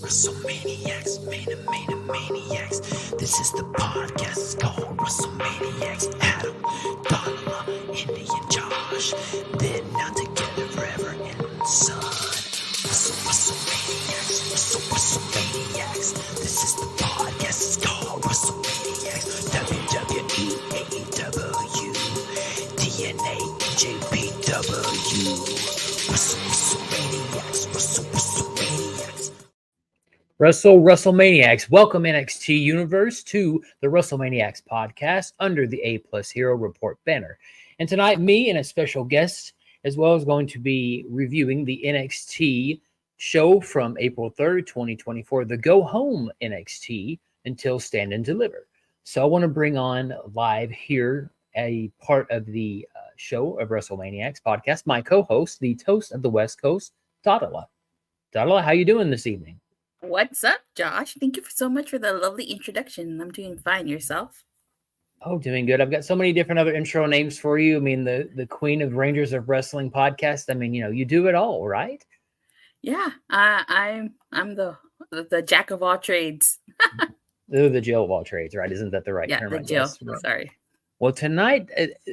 WrestleManiacs, maniacs. This is the podcast, it's called WrestleManiacs. Adam, Donald, Indian Josh, they're not together forever and son. WrestleManiacs. This is the podcast, it's called WrestleManiacs. WWE, AEW, TNA, JPW. WrestleManiacs. WrestleManiacs. Welcome NXT Universe to the WrestleManiacs podcast under the A Plus Hero Report banner. And tonight, me and a special guest as well is going to be reviewing the NXT show from April 3rd, 2024, the Go Home NXT until Stand and Deliver. So I want to bring on live here a part of the show of WrestleManiacs podcast, my co-host, the toast of the West Coast, Dodala. Dodala, how you doing this evening? What's up, Josh? Thank you so much for the lovely introduction. I'm doing fine. Yourself? Oh, doing good. I've got so many different other intro names for you. I mean, the Queen of Rangers of Wrestling podcast. I mean, you do it all, right? Yeah, I'm the jack of all trades. The Jill of all trades, right? Isn't that the right term? Yeah, the Jill. Sorry. Well, tonight,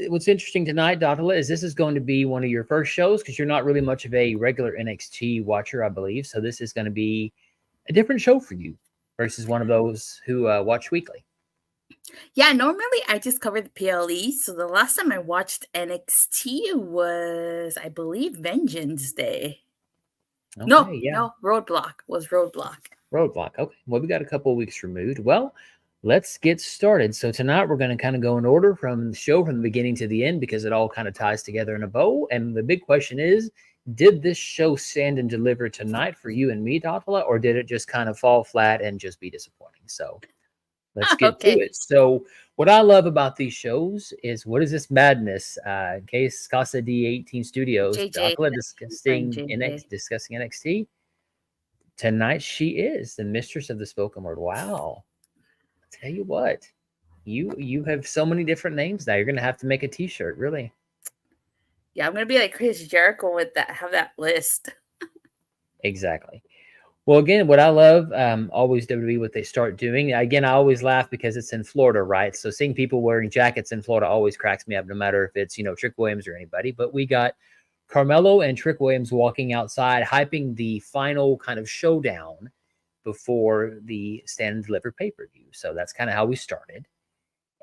what's interesting tonight, Dotala, is this is going to be one of your first shows because you're not really much of a regular NXT watcher, I believe. So this is going to be a different show for you versus one of those who watch weekly. Yeah, normally I just cover the PLE. So the last time I watched NXT was, I believe, Vengeance Day. Okay, no, Roadblock was Roadblock. Okay. Well, we got a couple of weeks removed. Well, let's get started. So tonight we're going to kind of go in order from the show from the beginning to the end because it all kind of ties together in a bow. And the big question is, did this show stand and deliver tonight for you and me, Dotala, or did it just kind of fall flat and just be disappointing? So let's get to it. So what I love about these shows is what is this madness? Case Casa D18 Studios, Dotala discussing NXT. Tonight she is the mistress of the spoken word. Wow. I'll tell you what, you have so many different names now. You're going to have to make a t-shirt, really. Yeah, I'm going to be like Chris Jericho with that, have that list. Exactly. Well, again, what I love, always WWE, what they start doing. Again, I always laugh because it's in Florida, right? So seeing people wearing jackets in Florida always cracks me up, no matter if it's, Trick Williams or anybody. But we got Carmelo and Trick Williams walking outside, hyping the final kind of showdown before the Stand and Deliver pay-per-view. So that's kind of how we started.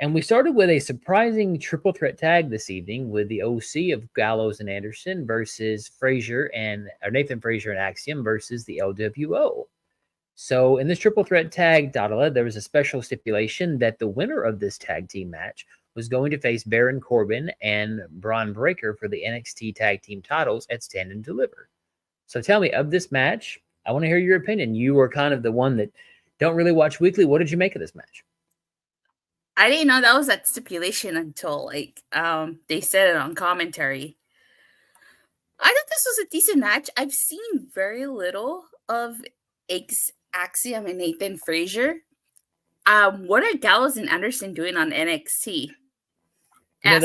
And we started with a surprising triple threat tag this evening with the OC of Gallows and Anderson versus Nathan Frazier and Axiom versus the LWO. So in this triple threat tag, Dotala, there was a special stipulation that the winner of this tag team match was going to face Baron Corbin and Braun Breaker for the NXT tag team titles at Stand and Deliver. So tell me, of this match, I want to hear your opinion. You were kind of the one that don't really watch weekly. What did you make of this match? I didn't know that was that stipulation until they said it on commentary. I thought this was a decent match. I've seen very little of Axiom and Nathan Frazier. What are Gallows and Anderson doing on NXT? I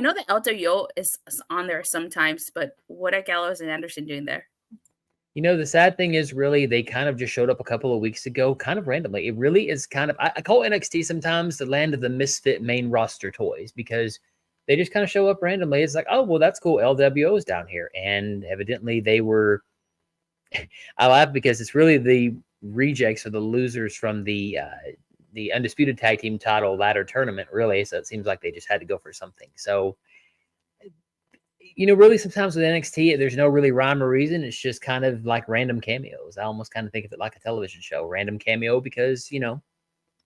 know that LWO is on there sometimes, but what are Gallows and Anderson doing there? The sad thing is really they kind of just showed up a couple of weeks ago, kind of randomly. It really is kind of, I call NXT sometimes the land of the misfit main roster toys because they just kind of show up randomly. It's like, oh, well, that's cool. LWO is down here. And evidently they were, I laugh because it's really the rejects or the losers from the Undisputed Tag Team title ladder tournament, really. So it seems like they just had to go for something. So, really sometimes with NXT, there's no really rhyme or reason. It's just kind of like random cameos. I almost kind of think of it like a television show. Random cameo because,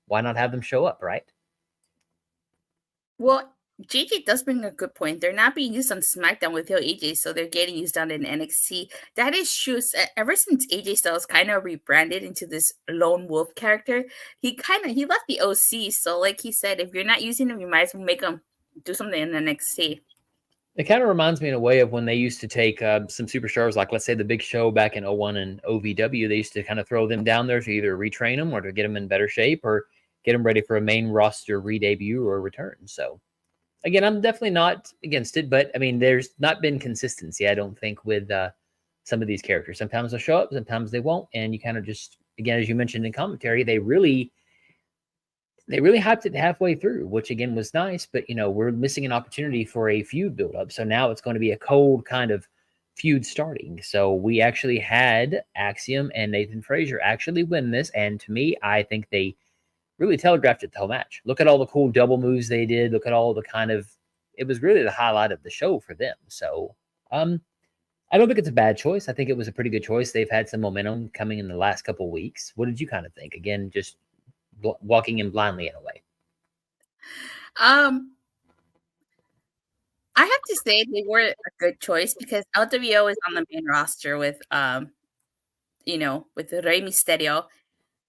why not have them show up, right? Well, JJ does bring a good point. They're not being used on SmackDown with AJ, so they're getting used on in NXT. That is true. Ever since AJ Styles kind of rebranded into this lone wolf character, he left the OC. So like he said, if you're not using him, you might as well make him do something in NXT. It kind of reminds me in a way of when they used to take some superstars, like let's say the Big Show back in 01 and OVW. They used to kind of throw them down there to either retrain them or to get them in better shape or get them ready for a main roster re-debut or return. So again, I'm definitely not against it, but I mean, there's not been consistency, I don't think, with some of these characters. Sometimes they'll show up, sometimes they won't, and you kind of just, again, as you mentioned in commentary, they really hyped it halfway through, which again was nice. But we're missing an opportunity for a feud build up. So now it's going to be a cold kind of feud starting. So we actually had Axiom and Nathan Frazier actually win this, and to me, I think they really telegraphed it the whole match. Look at all the cool double moves they did. Look at all the kind of, it was really the highlight of the show for them. So I don't think it's a bad choice. I think it was a pretty good choice. They've had some momentum coming in the last couple of weeks. What did you kind of think? Again, just walking in blindly in a way. I have to say they were a good choice because LWO is on the main roster with with Rey Mysterio.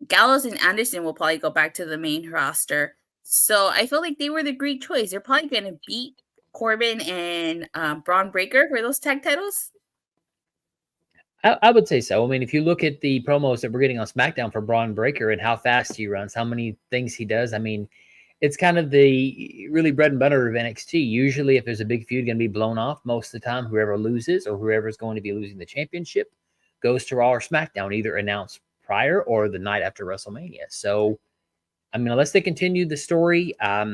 Gallows and Anderson will probably go back to the main roster. So I feel like they were the great choice. They're probably going to beat Corbin and Braun Breaker for those tag titles. I would say so. I mean, if you look at the promos that we're getting on SmackDown for Braun Breaker and how fast he runs, how many things he does, I mean, it's kind of the really bread and butter of NXT. Usually, if there's a big feud going to be blown off, most of the time, whoever loses or whoever's going to be losing the championship goes to Raw or SmackDown, either announced prior or the night after WrestleMania. So, I mean, unless they continue the story, I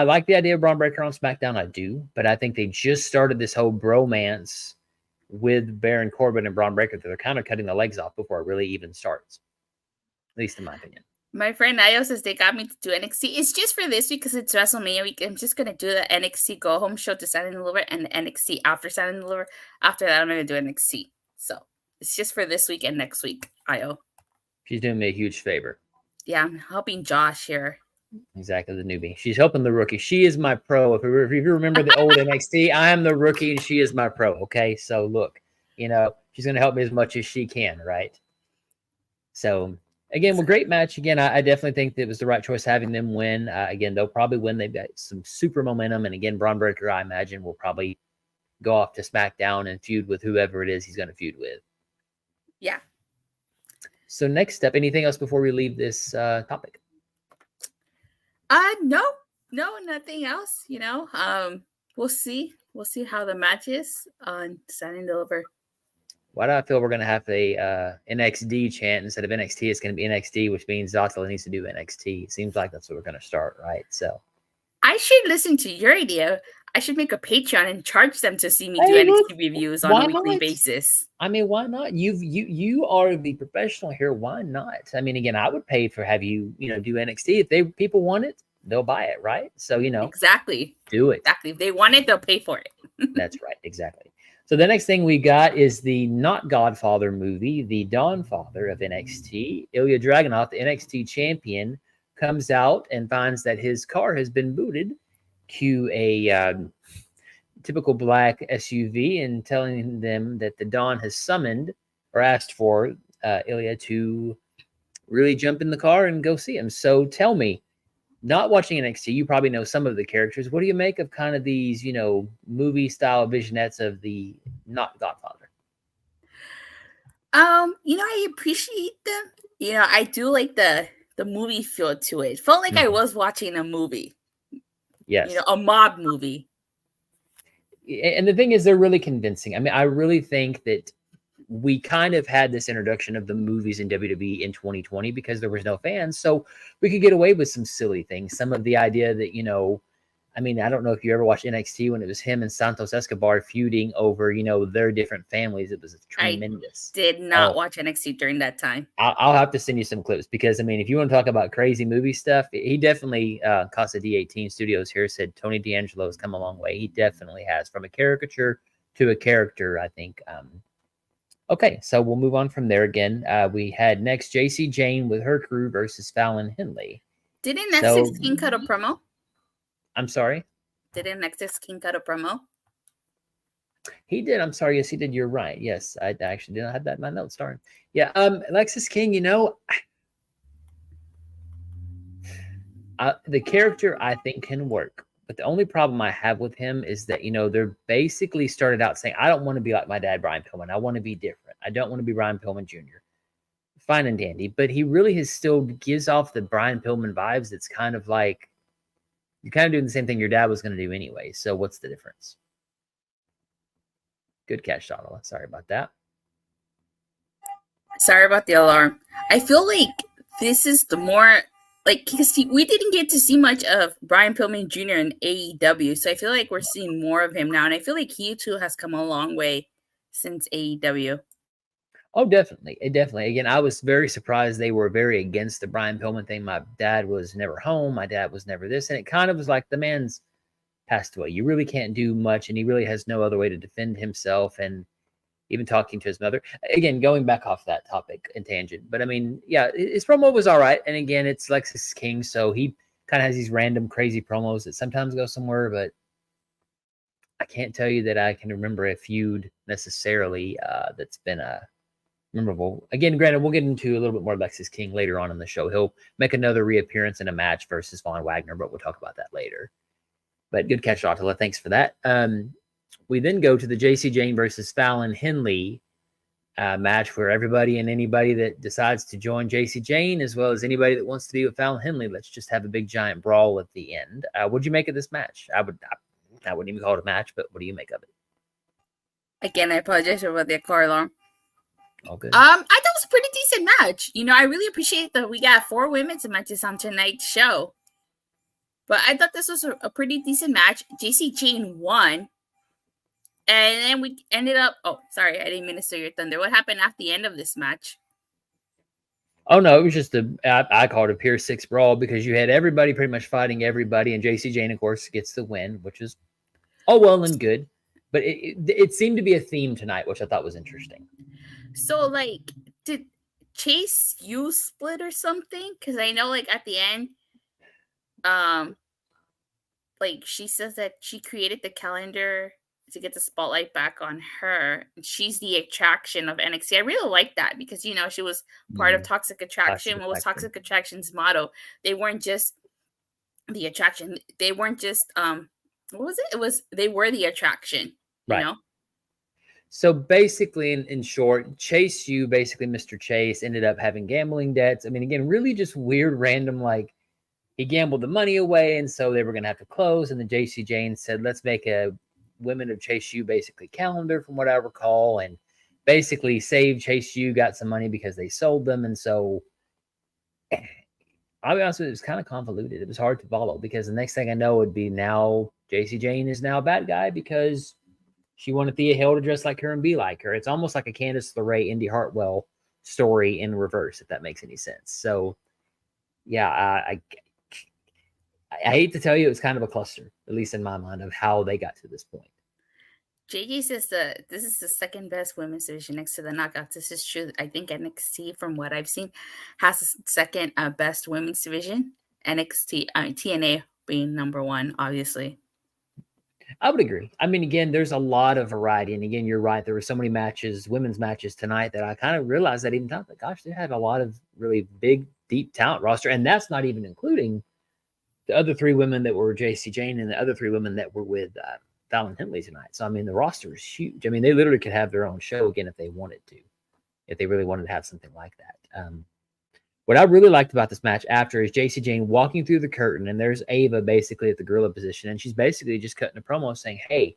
like the idea of Braun Breaker on SmackDown. I do, but I think they just started this whole bromance with Baron Corbin and Braun Breaker that they're kind of cutting the legs off before it really even starts. At least in my opinion. My friend Ayo says they got me to do NXT. It's just for this week because it's WrestleMania week. I'm just gonna do the NXT Go Home show to Stand and Deliver and the NXT after Stand and Deliver. After that, I'm gonna do NXT. So it's just for this week and next week. Ayo. She's doing me a huge favor. Yeah, I'm helping Josh here. Exactly, the newbie. She's helping the rookie. She is my pro. If you remember the old NXT, I am the rookie and she is my pro. Okay, so look, she's gonna help me as much as she can, right? So again, well, great match. Again, I definitely think that it was the right choice having them win. Again, they'll probably win. They've got some super momentum, and again, Braun Breaker, I imagine, will probably go off to SmackDown and feud with whoever it is he's going to feud with. Yeah. So next step, anything else before we leave this topic? No, nothing else. We'll see. We'll see how the match is on Stand and Deliver. Why do I feel we're going to have a NXT chant instead of NXT? It's going to be NXT, which means Zotila needs to do NXT. It seems like that's what we're going to start, right? So I should listen to your idea. I should make a Patreon and charge them to see me do NXT reviews on a weekly basis. I mean, why not? You are the professional here. Why not? I mean, again, I would pay for have you do NXT if people want it, they'll buy it, right? So exactly, do it. Exactly, if they want it, they'll pay for it. That's right, exactly. So the next thing we got is the not Godfather movie, the Dawn Father of NXT. Ilya Dragunov, the NXT champion, comes out and finds that his car has been booted. Cue a typical black SUV and telling them that the Dawn has summoned or asked for Ilya to really jump in the car and go see him. So tell me, not watching NXT, you probably know some of the characters. What do you make of kind of these, movie style vignettes of the not Godfather? I appreciate them. I do like the movie feel to it. Felt like I was watching a movie. Yes. A mob movie. And the thing is, they're really convincing. I mean, I really think that we kind of had this introduction of the movies in WWE in 2020 because there was no fans. So we could get away with some silly things. Some of the idea that, I mean, I don't know if you ever watched NXT when it was him and Santos Escobar feuding over, their different families. It was tremendous. I did not watch NXT during that time. I'll have to send you some clips because, I mean, if you want to talk about crazy movie stuff, he definitely, Casa D18 Studios here said Tony D'Angelo has come a long way. He definitely has, from a caricature to a character, I think. Okay, so we'll move on from there again. We had next JC Jane with her crew versus Fallon Henley. Didn't Nexus King cut a promo? I'm sorry? Didn't Nexus King cut a promo? He did. I'm sorry. Yes, he did. You're right. Yes, I actually did not have that in my notes. Darn. Yeah, Lexus King, the character I think can work. But the only problem I have with him is that, they're basically started out saying, I don't want to be like my dad, Brian Pillman. I want to be different. I don't want to be Brian Pillman Jr. Fine and dandy. But he really still gives off the Brian Pillman vibes. It's kind of like, you're kind of doing the same thing your dad was going to do anyway. So what's the difference? Good catch, Donald. Sorry about that. Sorry about the alarm. I feel like this is the more like because we didn't get to see much of Brian Pillman Jr. in AEW, so I feel like we're seeing more of him now, and I feel like he too has come a long way since AEW. Oh, definitely. Definitely. Again, I was very surprised they were very against the Brian Pillman thing. My dad was never home. My dad was never this. And it kind of was like the man's passed away. You really can't do much, and he really has no other way to defend himself. And even talking to his mother. Again, going back off that topic and tangent. But I mean, yeah, his promo was all right. And again, it's Lexus King. So he kind of has these random crazy promos that sometimes go somewhere, but I can't tell you that I can remember a feud necessarily that's been memorable. Again, granted, we'll get into a little bit more Lexus King later on in the show. He'll make another reappearance in a match versus Von Wagner, but we'll talk about that later. But good catch, Ottawa. Thanks for that. We then go to the JC Jane versus Fallon Henley match where everybody and anybody that decides to join JC Jane, as well as anybody that wants to be with Fallon Henley, let's just have a big giant brawl at the end. What'd you make of this match? I wouldn't even call it a match, but what do you make of it? Again, I apologize about the car alarm. All good. I thought it was a pretty decent match. You know, I really appreciate that we got 4 women's matches on tonight's show. But I thought this was a pretty decent match. JC Jane won. And then we ended up... Oh, sorry. I didn't mean to steal your thunder. What happened at the end of this match? Oh, no. It was just I called it a pure 6 brawl because you had everybody pretty much fighting everybody. And JC Jane, of course, gets the win, which is all well and good. But it seemed to be a theme tonight, which I thought was interesting. So, like, did Chase U split or something? Because I know, like, at the end, like, she says that she created the calendar to get the spotlight back on her. She's the attraction of NXT. I really like that because, you know, she was part of Toxic Attraction. What was Toxic Attraction's motto? They weren't just the attraction. They weren't just, what was it? They were the attraction, you know? So basically, in short, Chase U, basically Mr. Chase, ended up having gambling debts. I mean, again, really just weird, random, like, he gambled the money away, and so they were going to have to close. And then JC Jane said, let's make a Women of Chase U basically calendar, from what I recall, and basically Save Chase U got some money because they sold them. And so, I'll be honest with you, it was kind of convoluted. It was hard to follow because the next thing I know would be now JC Jane is now a bad guy because she wanted Thea Hale to dress like her and be like her. It's almost like a Candice LeRae, Indy Hartwell story in reverse, if that makes any sense. So, yeah, I hate to tell you, it was kind of a cluster, at least in my mind, of how they got to this point. JJ says that this is the second best women's division next to the Knockouts. This is true. I think NXT, from what I've seen, has the second best women's division. TNA being number 1, obviously. I would agree. I mean, again, there's a lot of variety. And again, you're right. There were so many matches, women's matches tonight, that I kind of realized that even thought that, gosh, they had a lot of really big, deep talent roster. And that's not even including the other 3 women that were JC Jane and the other 3 women that were with Fallon Henley tonight. So, I mean, the roster is huge. I mean, they literally could have their own show again if they wanted to, if they really wanted to have something like that. What I really liked about this match after is JC Jane walking through the curtain, and there's Ava basically at the gorilla position, and she's basically just cutting a promo saying, hey,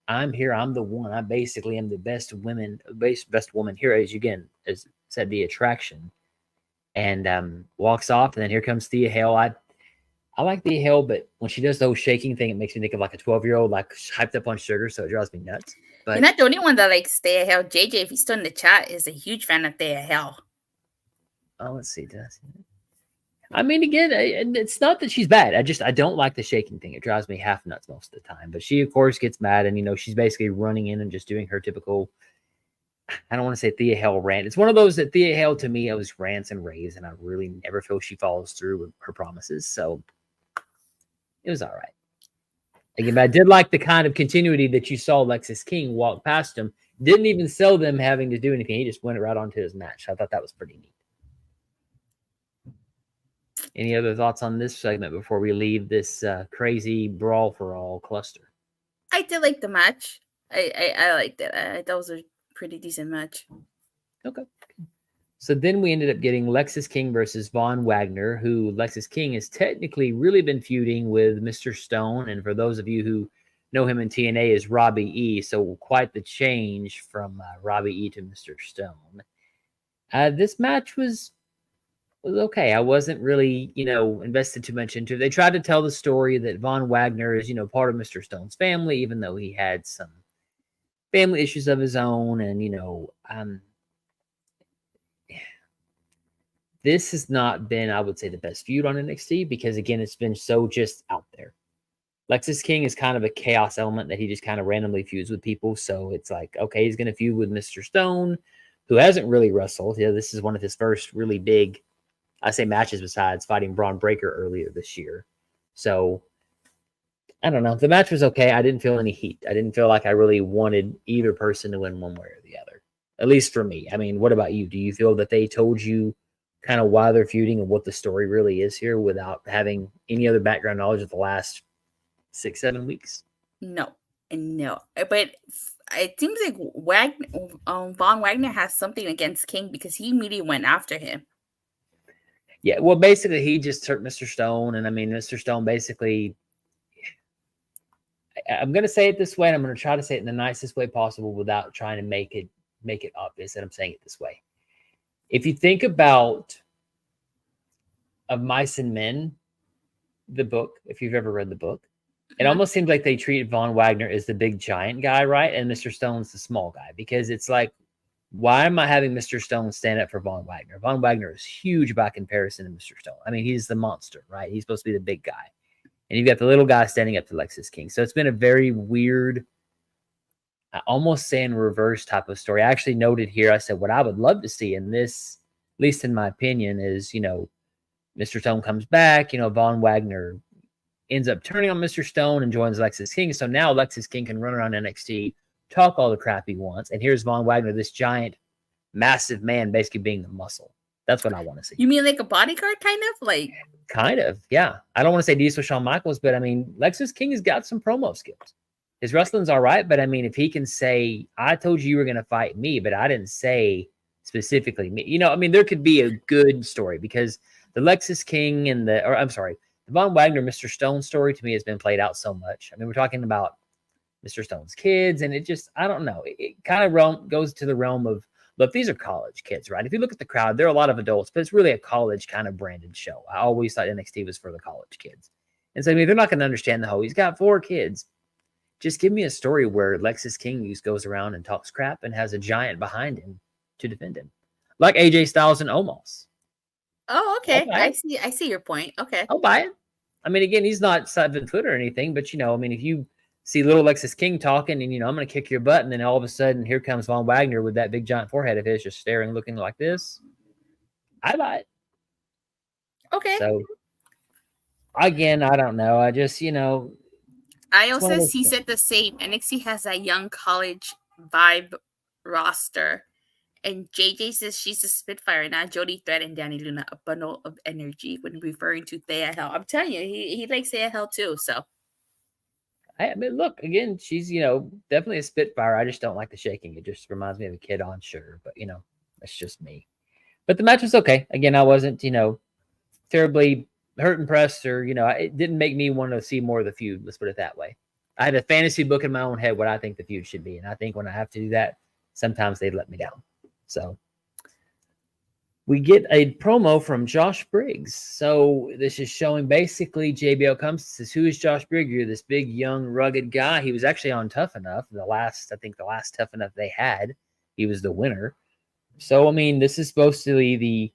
I'm here. I'm the one. I basically am the best woman here, as said, the attraction. And walks off, and then here comes Thea Hale. I like Thea Hale, but when she does the whole shaking thing, it makes me think of like a 12-year-old, like hyped up on sugar, so it drives me nuts. But you're not the only one that likes Thea Hale. JJ, if he's still in the chat, is a huge fan of Thea Hale. Oh, let's see. I mean, again, it's not that she's bad. I don't like the shaking thing. It drives me half nuts most of the time. But she, of course, gets mad, and, you know, she's basically running in and just doing her typical, I don't want to say Thea Hale rant. It's one of those that Thea Hale, to me, always rants and raves, and I really never feel she follows through with her promises. So it was all right. Again, but I did like the kind of continuity that you saw Lexus King walk past him. Didn't even sell them having to do anything. He just went right on to his match. I thought that was pretty neat. Any other thoughts on this segment before we leave this crazy brawl for all cluster? I did like the match. I liked it. I thought it was a pretty decent match. Okay. So then we ended up getting Lexus King versus Von Wagner, who Lexus King has technically really been feuding with Mr. Stone. And for those of you who know him in TNA as Robbie E. So quite the change from Robbie E to Mr. Stone. This match was okay. I wasn't really, invested too much into it. They tried to tell the story that Von Wagner is, part of Mr. Stone's family, even though he had some family issues of his own. And, this has not been, I would say, the best feud on NXT because, again, it's been so just out there. Lexis King is kind of a chaos element that he just kind of randomly feuds with people. So it's like, okay, he's going to feud with Mr. Stone, who hasn't really wrestled. This is one of his first really big, I say, matches besides fighting Braun Breaker earlier this year. So I don't know. The match was okay. I didn't feel any heat. I didn't feel like I really wanted either person to win one way or the other, at least for me. I mean, what about you? Do you feel that they told you kind of why they're feuding and what the story really is here without having any other background knowledge of the last 6-7 weeks? No, but it seems like Von Wagner has something against King because he immediately went after him. Yeah, well, basically, he just hurt Mr. Stone, and I mean, Mr. Stone basically. I'm going to say it this way, and I'm going to try to say it in the nicest way possible without trying to make it obvious that I'm saying it this way. If you think about Of Mice and Men, the book, if you've ever read the book, it almost seems like they treated Von Wagner as the big giant guy, right? And Mr. Stone's the small guy, because it's like, why am I having Mr. Stone stand up for Von Wagner? Von Wagner is huge by comparison to Mr. Stone. I mean, he's the monster, right? He's supposed to be the big guy. And you've got the little guy standing up to Lexis King. So it's been a very weird, I almost saying reverse type of story. I actually noted here, I said, what I would love to see in this, at least in my opinion, is, Mr. Stone comes back, Von Wagner ends up turning on Mr. Stone and joins Lexis King. So now Lexis King can run around NXT, talk all the crap he wants. And here's Von Wagner, this giant, massive man, basically being the muscle. That's what I want to see. You mean like a bodyguard, kind of? Kind of, yeah. I don't want to say Diesel Shawn Michaels, but I mean, Lexis King has got some promo skills. His wrestling's all right, but I mean, if he can say, I told you were going to fight me, but I didn't say specifically me. There could be a good story because the Lexis King and the Von Wagner, Mr. Stone story to me has been played out so much. I mean, we're talking about Mr. Stone's kids, and it just, I don't know. It kind of goes to the realm of, look, these are college kids, right? If you look at the crowd, there are a lot of adults, but it's really a college kind of branded show. I always thought NXT was for the college kids. And so, I mean, they're not going to understand the whole, he's got 4 kids. Just give me a story where Lexis King just goes around and talks crap and has a giant behind him to defend him. Like AJ Styles and Omos. Oh, okay. I see your point. Okay. I'll buy it. I mean, again, he's not 7 foot or anything, but, if you see little Lexis King talking and, I'm going to kick your butt, and then all of a sudden here comes Von Wagner with that big giant forehead of his just staring, looking like this, I buy it. Okay. So, again, I don't know. I just, Io says he said the same. NXT has a young college vibe roster. And JJ says she's a Spitfire, not Jody Thread and Danny Luna, a bundle of energy when referring to Thea Hell. I'm telling you, he likes Thea Hell too. So, I mean, look, again, she's, definitely a Spitfire. I just don't like the shaking. It just reminds me of a kid on sugar, but, that's just me. But the match was okay. Again, I wasn't, terribly hurt, impressed, or, it didn't make me want to see more of the feud. Let's put it that way. I had a fantasy book in my own head what I think the feud should be. And I think when I have to do that, sometimes they let me down. So we get a promo from Josh Briggs. So this is showing basically JBL comes and says, who is Josh Briggs? You're this big, young, rugged guy. He was actually on Tough Enough. The last Tough Enough they had, he was the winner. So, I mean, this is supposed to be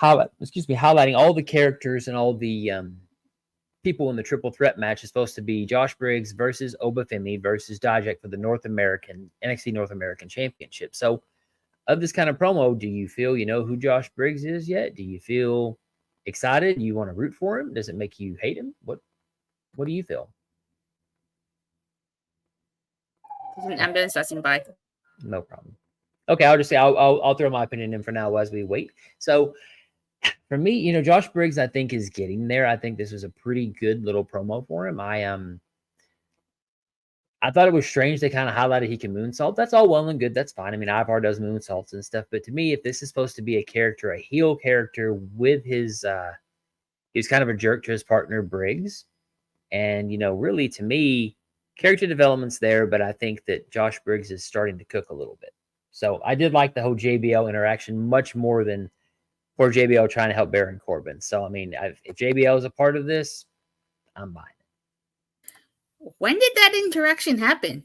highlighting all the characters and all the people in the triple threat match. Is supposed to be Josh Briggs versus Obafemi versus Dijak for the NXT North American Championship. So, of this kind of promo, do you feel you know who Josh Briggs is yet? Do you feel excited? Do you want to root for him? Does it make you hate him? What do you feel? Ambulance passing by. No problem. Okay, I'll just say I'll throw my opinion in for now as we wait. So for me, Josh Briggs, I think, is getting there. I think this was a pretty good little promo for him. I thought it was strange they kind of highlighted he can moonsault. That's all well and good. That's fine. I mean, Ivar does moonsaults and stuff. But to me, if this is supposed to be a heel character with his, he's kind of a jerk to his partner, Briggs. And, really, to me, character development's there, but I think that Josh Briggs is starting to cook a little bit. So I did like the whole JBL interaction much more than poor JBL trying to help Baron Corbin. So I mean, if JBL is a part of this, I'm buying it. When did that interaction happen?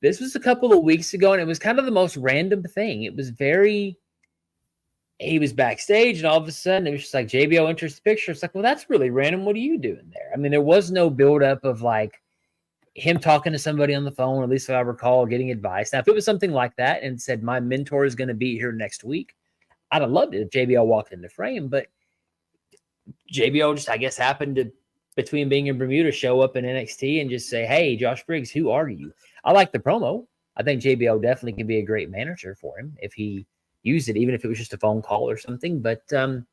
This was a couple of weeks ago, and it was kind of the most random thing. It was very. He was backstage, and all of a sudden, it was just like JBL enters the picture. It's like, well, that's really random. What are you doing there? I mean, there was no buildup of like him talking to somebody on the phone, or at least if I recall, getting advice. Now, if it was something like that and said, my mentor is going to be here next week, I'd have loved it if JBL walked in the frame. But JBL just, I guess, happened to, between being in Bermuda, show up in NXT and just say, hey, Josh Briggs, who are you? I like the promo. I think JBL definitely can be a great manager for him if he used it, even if it was just a phone call or something. But JBL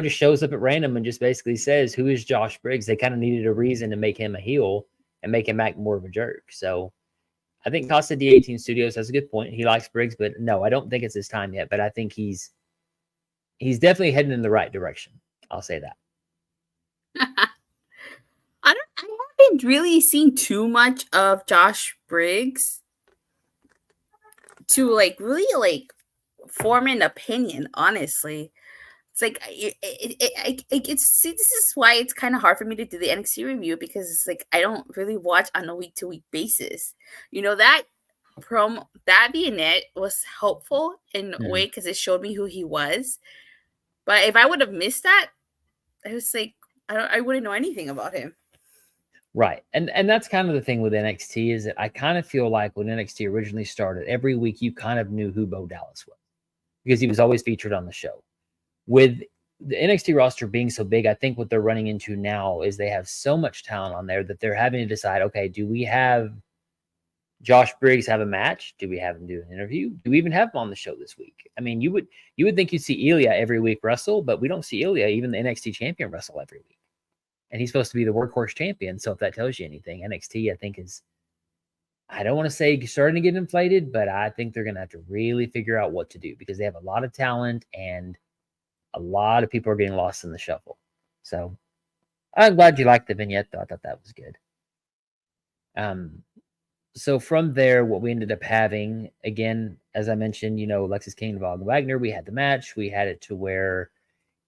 just shows up at random and just basically says, who is Josh Briggs? They kind of needed a reason to make him a heel and make him act more of a jerk. So I think Costa D18 Studios has a good point. He likes Briggs, but no, I don't think it's his time yet. But I think he's definitely heading in the right direction. I'll say that. I haven't really seen too much of Josh Briggs to like really like form an opinion, honestly. It's like it's see, this is why it's kind of hard for me to do the NXT review, because it's like I don't really watch on a week-to-week basis. You know, that vignette was helpful in a way because it showed me who he was. But if I would have missed that, I was like, I wouldn't know anything about him. Right. And that's kind of the thing with NXT, is that I kind of feel like when NXT originally started, every week you kind of knew who Bo Dallas was because he was always featured on the show. With the NXT roster being so big, I think what they're running into now is they have so much talent on there that they're having to decide, okay, do we have Josh Briggs have a match? Do we have him do an interview? Do we even have him on the show this week? I mean, you would think you'd see Ilya every week wrestle, but we don't see Ilya, even the NXT champion, wrestle every week. And he's supposed to be the workhorse champion. So if that tells you anything, NXT, I think, is, I don't want to say starting to get inflated, but I think they're going to have to really figure out what to do because they have a lot of talent and a lot of people are getting lost in the shuffle. So I'm glad you liked the vignette, though. I thought that was good. So from there, what we ended up having, again, as I mentioned, Lexis King and Von Wagner, we had the match. We had it to where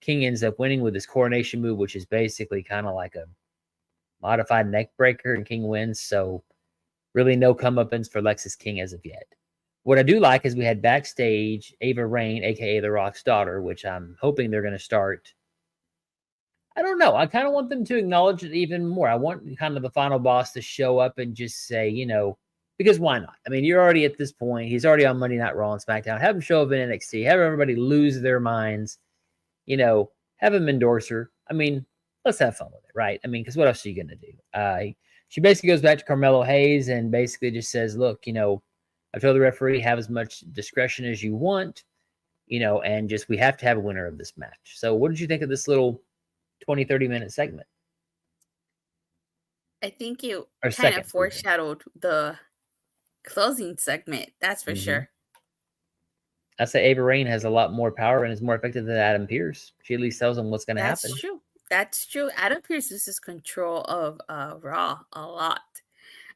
King ends up winning with his coronation move, which is basically kind of like a modified neck breaker, and King wins. So really no comeuppance for Lexis King as of yet. What I do like is we had backstage Ava Raine, a.k.a. The Rock's daughter, which I'm hoping they're going to start. I don't know. I kind of want them to acknowledge it even more. I want kind of the final boss to show up and just say, because why not? I mean, you're already at this point. He's already on Monday Night Raw and SmackDown. Have him show up in NXT. Have everybody lose their minds. Have him endorse her. I mean, let's have fun with it, right? I mean, because what else are you going to do? She basically goes back to Carmelo Hayes and basically just says, look, I've told the referee, have as much discretion as you want, and just we have to have a winner of this match. So what did you think of this little 20, 30-minute segment? I think you kind of foreshadowed the closing segment. That's for sure. I say Ava Raine has a lot more power and is more effective than Adam Pearce. She at least tells him what's going to happen. That's true. That's true. Adam Pearce loses control of Raw a lot.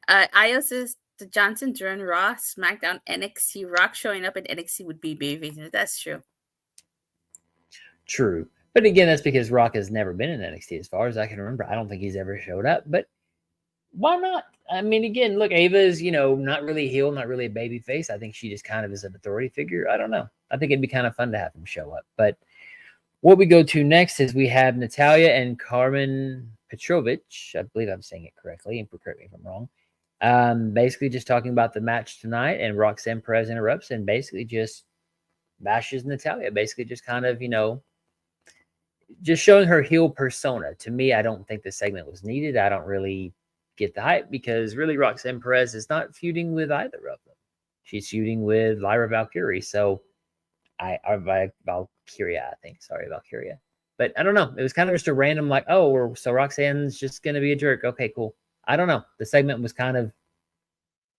Io says the Johnsons run Raw, SmackDown, NXT. Rock showing up in NXT would be babyface. That's true. True. But again, that's because Rock has never been in NXT as far as I can remember. I don't think he's ever showed up. But why not? I mean, again, look, Ava is, not really a heel, not really a baby face. I think she just kind of is an authority figure. I don't know. I think it'd be kind of fun to have him show up. But what we go to next is we have Natalya and Carmen Petrovich. I believe I'm saying it correctly, and correct me if I'm wrong. Basically just talking about the match tonight, and Roxanne Perez interrupts and basically just bashes Natalya. Basically just kind of, just showing her heel persona. To me, I don't think the segment was needed. I don't really get the hype because really Roxanne Perez is not feuding with either of them. She's feuding with Lyra Valkyrie. So Valkyria, I think. Sorry, Valkyria. But I don't know. It was kind of just a random like, oh, so Roxanne's just going to be a jerk. Okay, cool. I don't know. The segment was kind of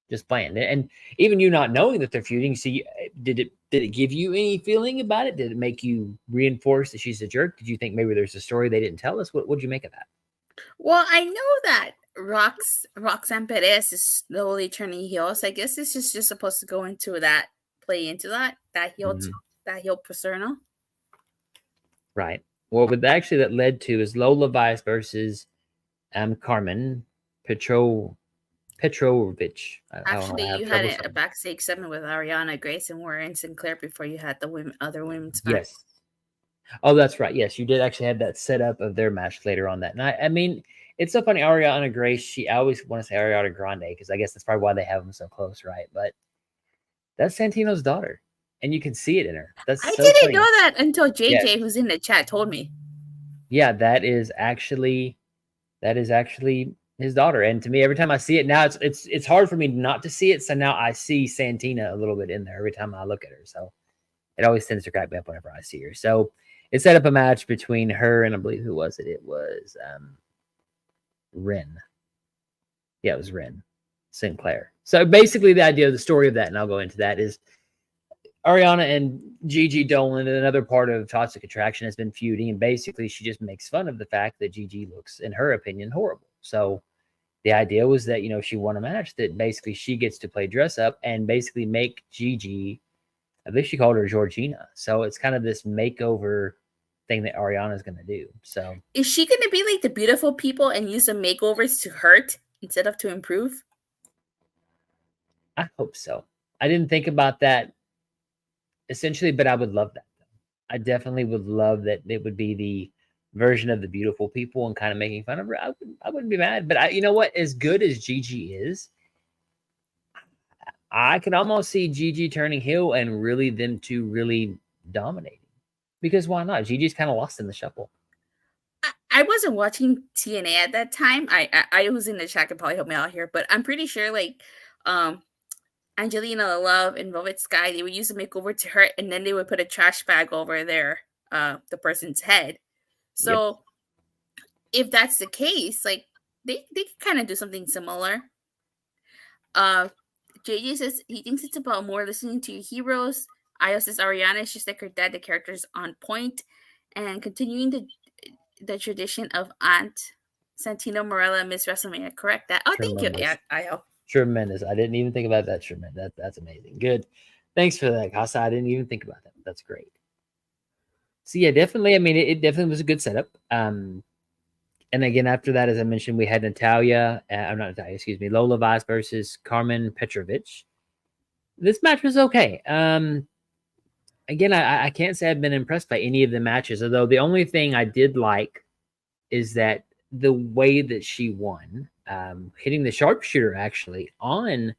just bland. And even you not knowing that they're feuding, see, did it give you any feeling about it? Did it make you reinforce that she's a jerk? Did you think maybe there's a story they didn't tell us? What would you make of that? Well, I know that Roxanne Perez is slowly turning heel, so I guess this is just supposed to go into that, play into Mhm. that heel persona. Right. Well, but actually that led to is Lola Vice versus Carmen Petrovich. I don't know. Actually, I have you had trouble a saying. backstage segment with Ariana Grace and Warren Sinclair before you had the other women's match. Yes. Oh, that's right. Yes, you did actually have that setup of their match later on that night. I mean, it's so funny. Ariana Grace, I always want to say Ariana Grande because I guess that's probably why they have them so close, right? But that's Santino's daughter, and you can see it in her. That's I so didn't know funny. that until Yes. JJ, who's in the chat, told me. Yeah, that is actually his daughter. And to me, every time I see it now, it's hard for me not to see it. So now I see Santina a little bit in there every time I look at her. So it always tends to crack me up whenever I see her. So it set up a match between her and I believe who was it? It was Ren. Yeah, it was Ren Sinclair. So basically, the idea of the story of that, and I'll go into that, is Ariana and Gigi Dolan, another part of Toxic Attraction, has been feuding, and basically she just makes fun of the fact that Gigi looks, in her opinion, horrible. So the idea was that she won a match that basically she gets to play dress up and basically make Gigi. I think she called her Georgina. So it's kind of this makeover thing that Ariana's going to do. So Is she going to be like the beautiful people and use the makeovers to hurt instead of to improve? I hope so. I didn't think about that essentially, but I would love that. I definitely would love that it would be the version of the beautiful people and kind of making fun of her. I wouldn't be mad. But you know what? As good as Gigi is, I can almost see Gigi turning heel and really them two really dominating. Because why not? Gigi's kind of lost in the shuffle. I wasn't watching TNA at that time. I was in the chat, could probably help me out here, but I'm pretty sure like um Angelina Love and Velvet Sky, they would use a makeover to hurt, and then they would put a trash bag over the person's head. Yep. So if that's the case, like they could kind of do something similar. Uh JJ says he thinks it's about more listening to your heroes. Io says Ariana is just like her dad, the character's on point, and continuing the tradition of Aunt Santino Morella Miss WrestleMania. Correct that. Oh, thank you, Tremendous. Io. Tremendous. I didn't even think about that. Tremendous. That's amazing. Good. Thanks for that, Casa. I didn't even think about that. That's great. So yeah, definitely. I mean, it definitely was a good setup. And again, after that, as I mentioned, we had Natalia. I'm not Natalia. Excuse me. Lola Vice versus Carmen Petrovich. This match was okay. Again, I can't say I've been impressed by any of the matches. Although the only thing I did like is that the way that she won, hitting the sharpshooter actually on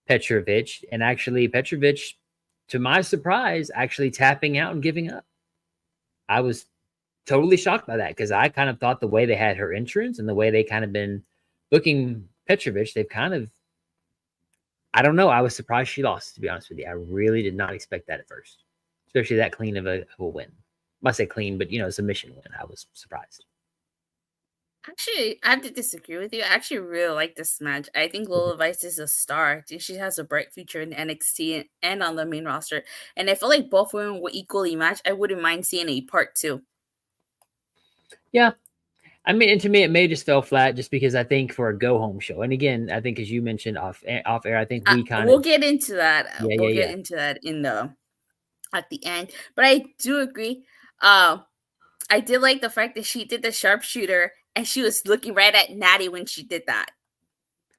Petrovich, and actually Petrovich, to my surprise, actually tapping out and giving up. I was totally shocked by that because I kind of thought the way they had her entrance and the way they kind of been booking Petrovich, they've kind of, I don't know. I was surprised she lost, to be honest with you. I really did not expect that at first, especially that clean of a win. I say clean, but submission win. I was surprised. Actually, I have to disagree with you. I actually really like this match. I think Lola Vice is a star. I think she has a bright future in NXT and on the main roster. And I feel like both women were equally matched. I wouldn't mind seeing a part two. Yeah. I mean, and to me, it may just fell flat just because I think for a go home show, and again, I think as you mentioned off air, I think we kind We'll of get into that. We'll get yeah. into that in the at the end. But I do agree. I did like the fact that she did the sharpshooter and she was looking right at Natty when she did that.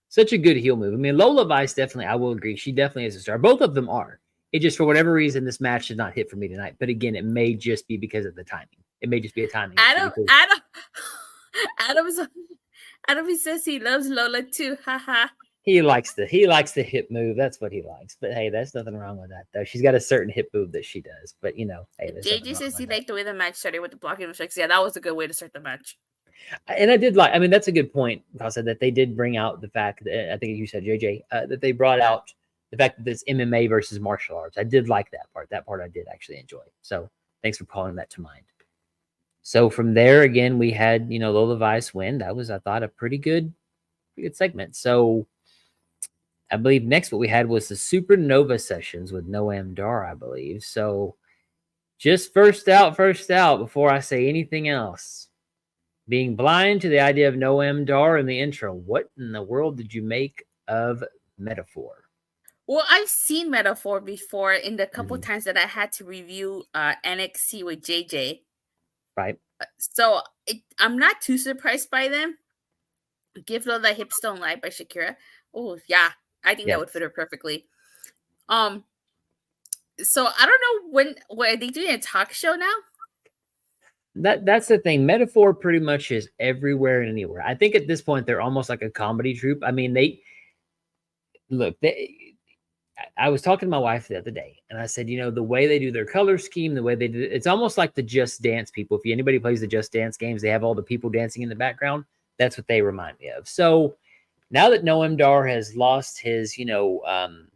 Such a good heel move. I mean, Lola Vice definitely, I will agree, she definitely is a star. Both of them are. It just for whatever reason, this match did not hit for me tonight. But again, it may just be because of the timing. It may just be a timing issue. Because Adam's Adam says he loves Lola too. Haha. he likes the hip move. That's what he likes. But hey, there's nothing wrong with that though. She's got a certain hip move that she does. But hey, there's nothing JJ wrong says he with that. liked the way the match started with the blocking reflex. Yeah, that was a good way to start the match. And I did like. I mean, that's a good point, Casa, that they did bring out the fact that I think you said JJ that they brought out the fact that this MMA versus martial arts. I did like that part. That part I did actually enjoy. So thanks for calling that to mind. So from there, again, we had Lola Vice win. That was, I thought, a pretty good segment. So I believe next what we had was the Supernova sessions with Noam Dar, I believe. So just first out before I say anything else. being blind to the idea of Noam Dar in the intro. What in the world did you make of Metaphor? Well, I've seen Metaphor before in the couple Mhm. times that I had to review NXT with JJ. Right? So I'm not too surprised by them. Give Love That Hips Don't Lie by Shakira. Oh yeah, I think that would fit Yes. her perfectly. Um, so I don't know when are they doing a talk show now? That's the thing. Metaphor pretty much is everywhere and anywhere. I think at this point they're almost like a comedy troupe. I mean, they look. I was talking to my wife the other day, and I said, the way they do their color scheme, the way they do it's almost like the Just Dance people. If anybody plays the Just Dance games, they have all the people dancing in the background. That's what they remind me of. So now that Noam Dar has lost his, Heritage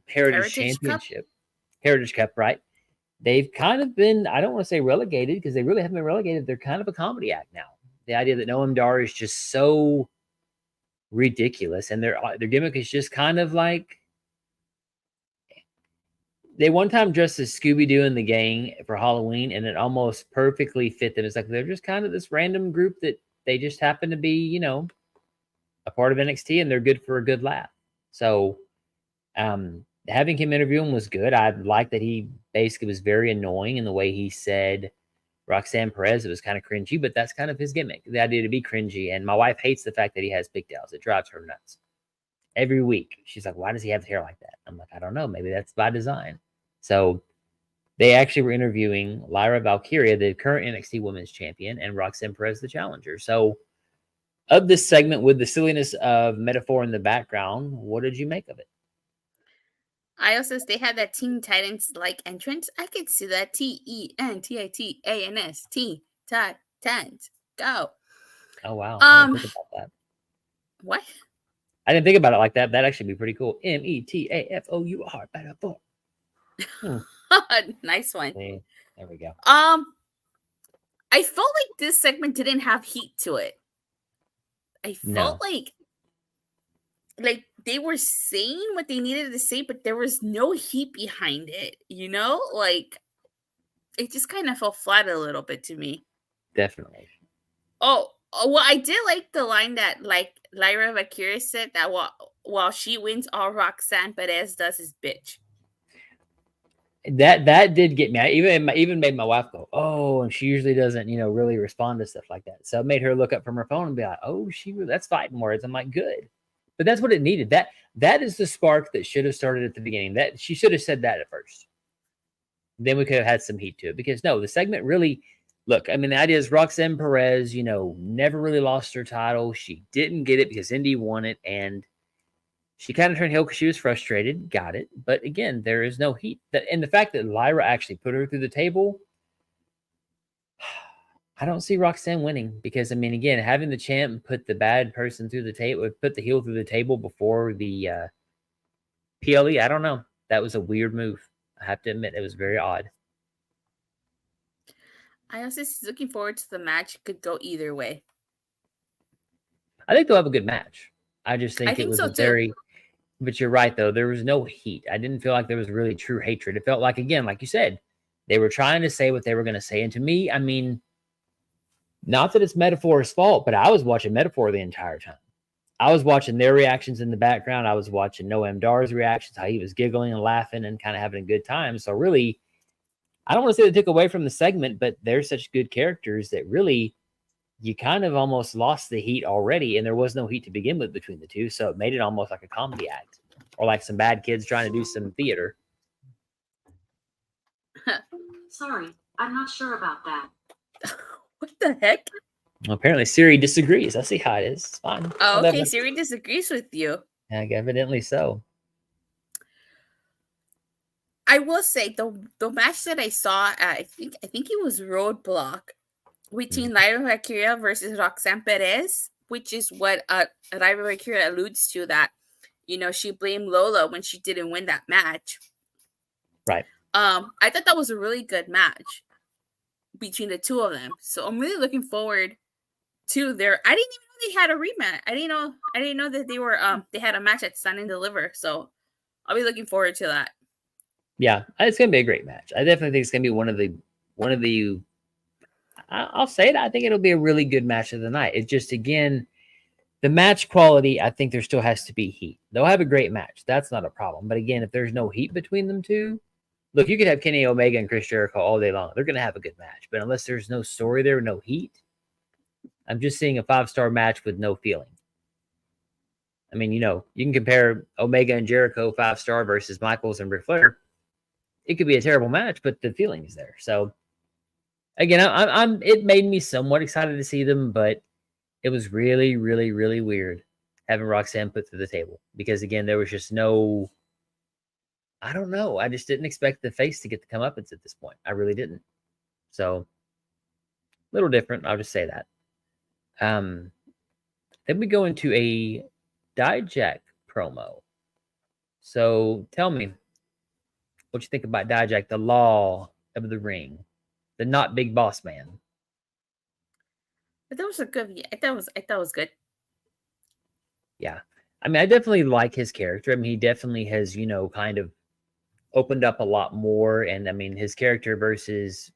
Heritage Cup. Championship, Heritage Cup, right? They've kind of been, I don't want to say relegated because they really haven't been relegated. They're kind of a comedy act now. The idea that Noam Dar is just so ridiculous, and their gimmick is just kind of like they one time dressed as Scooby Doo and the gang for Halloween, and it almost perfectly fit them. It's like they're just kind of this random group that they just happen to be, a part of NXT, and they're good for a good laugh. So, having him interview him was good. I like that he basically was very annoying in the way he said Roxanne Perez. It was kind of cringy, but that's kind of his gimmick, the idea to be cringy. And my wife hates the fact that he has pigtails. It drives her nuts. Every week, she's like, why does he have hair like that? I'm like, I don't know. Maybe that's by design. So they actually were interviewing Lyra Valkyria, the current NXT Women's Champion, and Roxanne Perez, the challenger. So of this segment with the silliness of Metaphor in the background, what did you make of it? I also they had that Teen Titans like entrance. I could see that TENTITANS Titans go. Oh, wow. I didn't Um, think about that. what? I didn't think about it like that. That'd actually be pretty cool. METAFOUR. Metaphor. Nice one. See, there we go. I felt like this segment didn't have heat to it. I felt No, like they were saying what they needed to say, but there was no heat behind it. Like it just kind of fell flat a little bit to me. definitely. Well, I did like the line that like Lyra Valkyria said that while she wins, all Roxanne Perez does is bitch. That did get me. I even made my wife go, oh, and she usually doesn't, really respond to stuff like that. So it made her look up from her phone and be like, oh, that's fighting words. I'm like, good. But that's what it needed. That is the spark that should have started at the beginning. That she should have said that at first. Then we could have had some heat to it. Because no, the segment really look, I mean, the idea is Roxanne Perez, never really lost her title. She didn't get it because Indy won it, and she kind of turned heel because she was frustrated. Got it. But again, there is no heat. And the fact that Lyra actually put her through the table, I don't see Roxanne winning because, I mean, again, having the champ put the bad person through the table, put the heel through the table before the PLE, I don't know. That was a weird move. I have to admit, it was very odd. I also looking forward to the match. Could go either way. I think they'll have a good match. I just I think it think was so a too. but you're right, though. There was no heat. I didn't feel like there was really true hatred. It felt like, again, like you said, they were trying to say what they were going to say. And to me, I mean, not that it's Metaphor's fault, but I was watching Metaphor the entire time. I was watching their reactions in the background. I was watching Noam Dar's reactions, how he was giggling and laughing and kind of having a good time. So really, I don't want to say they took away from the segment, but they're such good characters that really you kind of almost lost the heat already, and there was no heat to begin with between the two. So it made it almost like a comedy act or like some bad kids trying to do some theater. Sorry, I'm not sure about that. What the heck? Well, apparently Siri disagrees. I see how it is. It's fine. Oh, Whatever. okay. Siri disagrees with you. Evidently so. I will say the match that I saw, I think it was Roadblock between Lyra Valkyria versus Roxanne Perez, which is what Lyra Valkyria alludes to that she blamed Lola when she didn't win that match. Right. I thought that was a really good match between the two of them. So I'm really looking forward to their. I didn't even know they had a rematch. I didn't know that they were they had a match at Stand and Deliver. So I'll be looking forward to that. Yeah, it's gonna be a great match. I definitely think it's gonna be one of the I'll say it. I think it'll be a really good match of the night. It's just, again, the match quality, I think there still has to be heat. They'll have a great match. That's not a problem. But again, if there's no heat between them two, look, you could have Kenny Omega and Chris Jericho all day long. They're going to have a good match. But unless there's no story there, no heat, I'm just seeing a 5-star match with no feeling. I mean, you can compare Omega and Jericho 5-star versus Michaels and Ric Flair. It could be a terrible match, but the feeling is there. So, again, it made me somewhat excited to see them, but it was really, really, really weird having Roxanne put through the table because, again, there was just no, I don't know. I just didn't expect the face to get the comeuppance at this point. I really didn't. So, a little different. I'll just say that. Then we go into a Dijak promo. So, tell me what you think about Dijak, the law of the ring, the not big boss man. But that was a good. I thought it was good. Yeah. I mean, I definitely like his character. I mean, he definitely has, kind of opened up a lot more. And I mean, his character versus,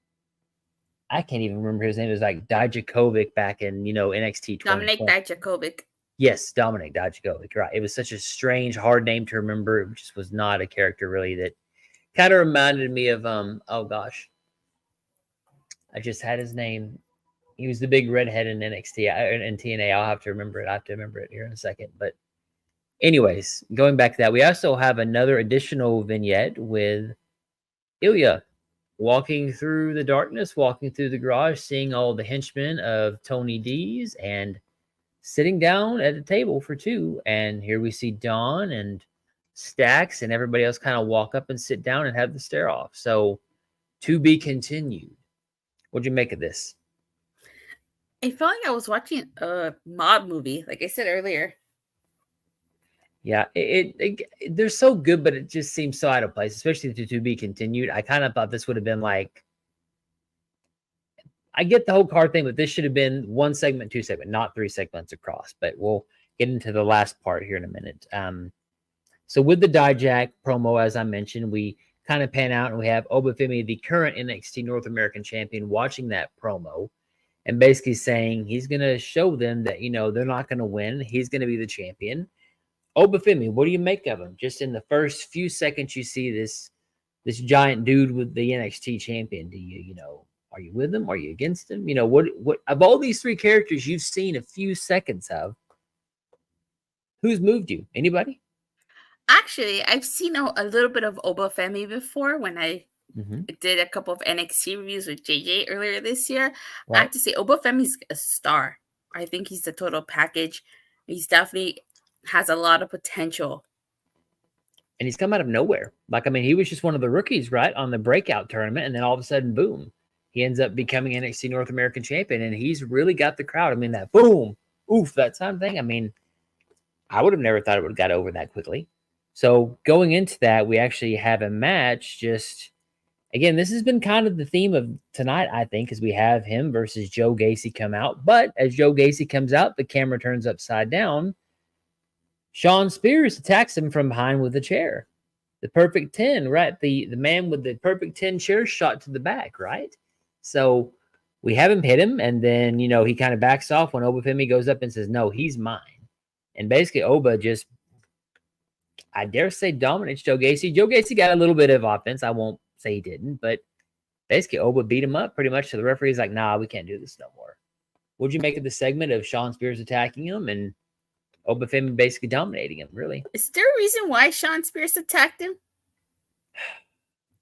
I can't even remember his name. It was like Dijakovic back in, NXT 2020. Dominic Dijakovic. Yes, Dominic Dijakovic. Right. It was such a strange, hard name to remember. It just was not a character really that kind of reminded me of, oh gosh, I just had his name. He was the big redhead in NXT and TNA. I'll have to remember it. I have to remember it here in a second. But anyways, going back to that, we also have another additional vignette with Ilya walking through the darkness, walking through the garage, seeing all the henchmen of Tony D's and sitting down at a table for two. And here we see Dawn and Stax and everybody else kind of walk up and sit down and have the stare off. So, to be continued. What'd you make of this? I felt like I was watching a mob movie, like I said earlier. Yeah, they're so good, but it just seems so out of place, especially to be continued. I kind of thought this would have been like, I get the whole card thing, but this should have been 1 segment, 2 segment, not 3 segments across. But we'll get into the last part here in a minute. So with the Dijak promo, as I mentioned, we kind of pan out and we have Obafemi, the current NXT North American champion, watching that promo and basically saying he's going to show them that, they're not going to win. He's going to be the champion. Obafemi, what do you make of him? Just in the first few seconds you see this giant dude with the NXT champion, do you, are you with him? Are you against him? What of all these 3 characters you've seen a few seconds of, who's moved you? Anybody? Actually, I've seen a little bit of Obafemi before when I did a couple of NXT reviews with JJ earlier this year. Right. I have to say, Obafemi's a star. I think he's the total package. He's definitely has a lot of potential. And he's come out of nowhere. Like, I mean, he was just one of the rookies, right, on the breakout tournament. And then all of a sudden, boom, he ends up becoming NXT North American champion. And he's really got the crowd. I mean, that boom, oof, that sound thing. I mean, I would have never thought it would have got over that quickly. So going into that, we actually have a match. Just, again, this has been kind of the theme of tonight, I think, because we have him versus Joe Gacy come out. But as Joe Gacy comes out, the camera turns upside down. Shawn Spears attacks him from behind with a chair. The perfect 10, right? The man with the perfect 10 chair shot to the back, right? So we have him hit him, and then, he kind of backs off when Obafemi goes up and says, no, he's mine. And basically, Oba just, I dare say, dominates Joe Gacy. Joe Gacy got a little bit of offense. I won't say he didn't, but basically, Oba beat him up pretty much. So the referee's like, nah, we can't do this no more. What'd you make of the segment of Shawn Spears attacking him and Obafemi basically dominating him, really? Is there a reason why Shawn Spears attacked him?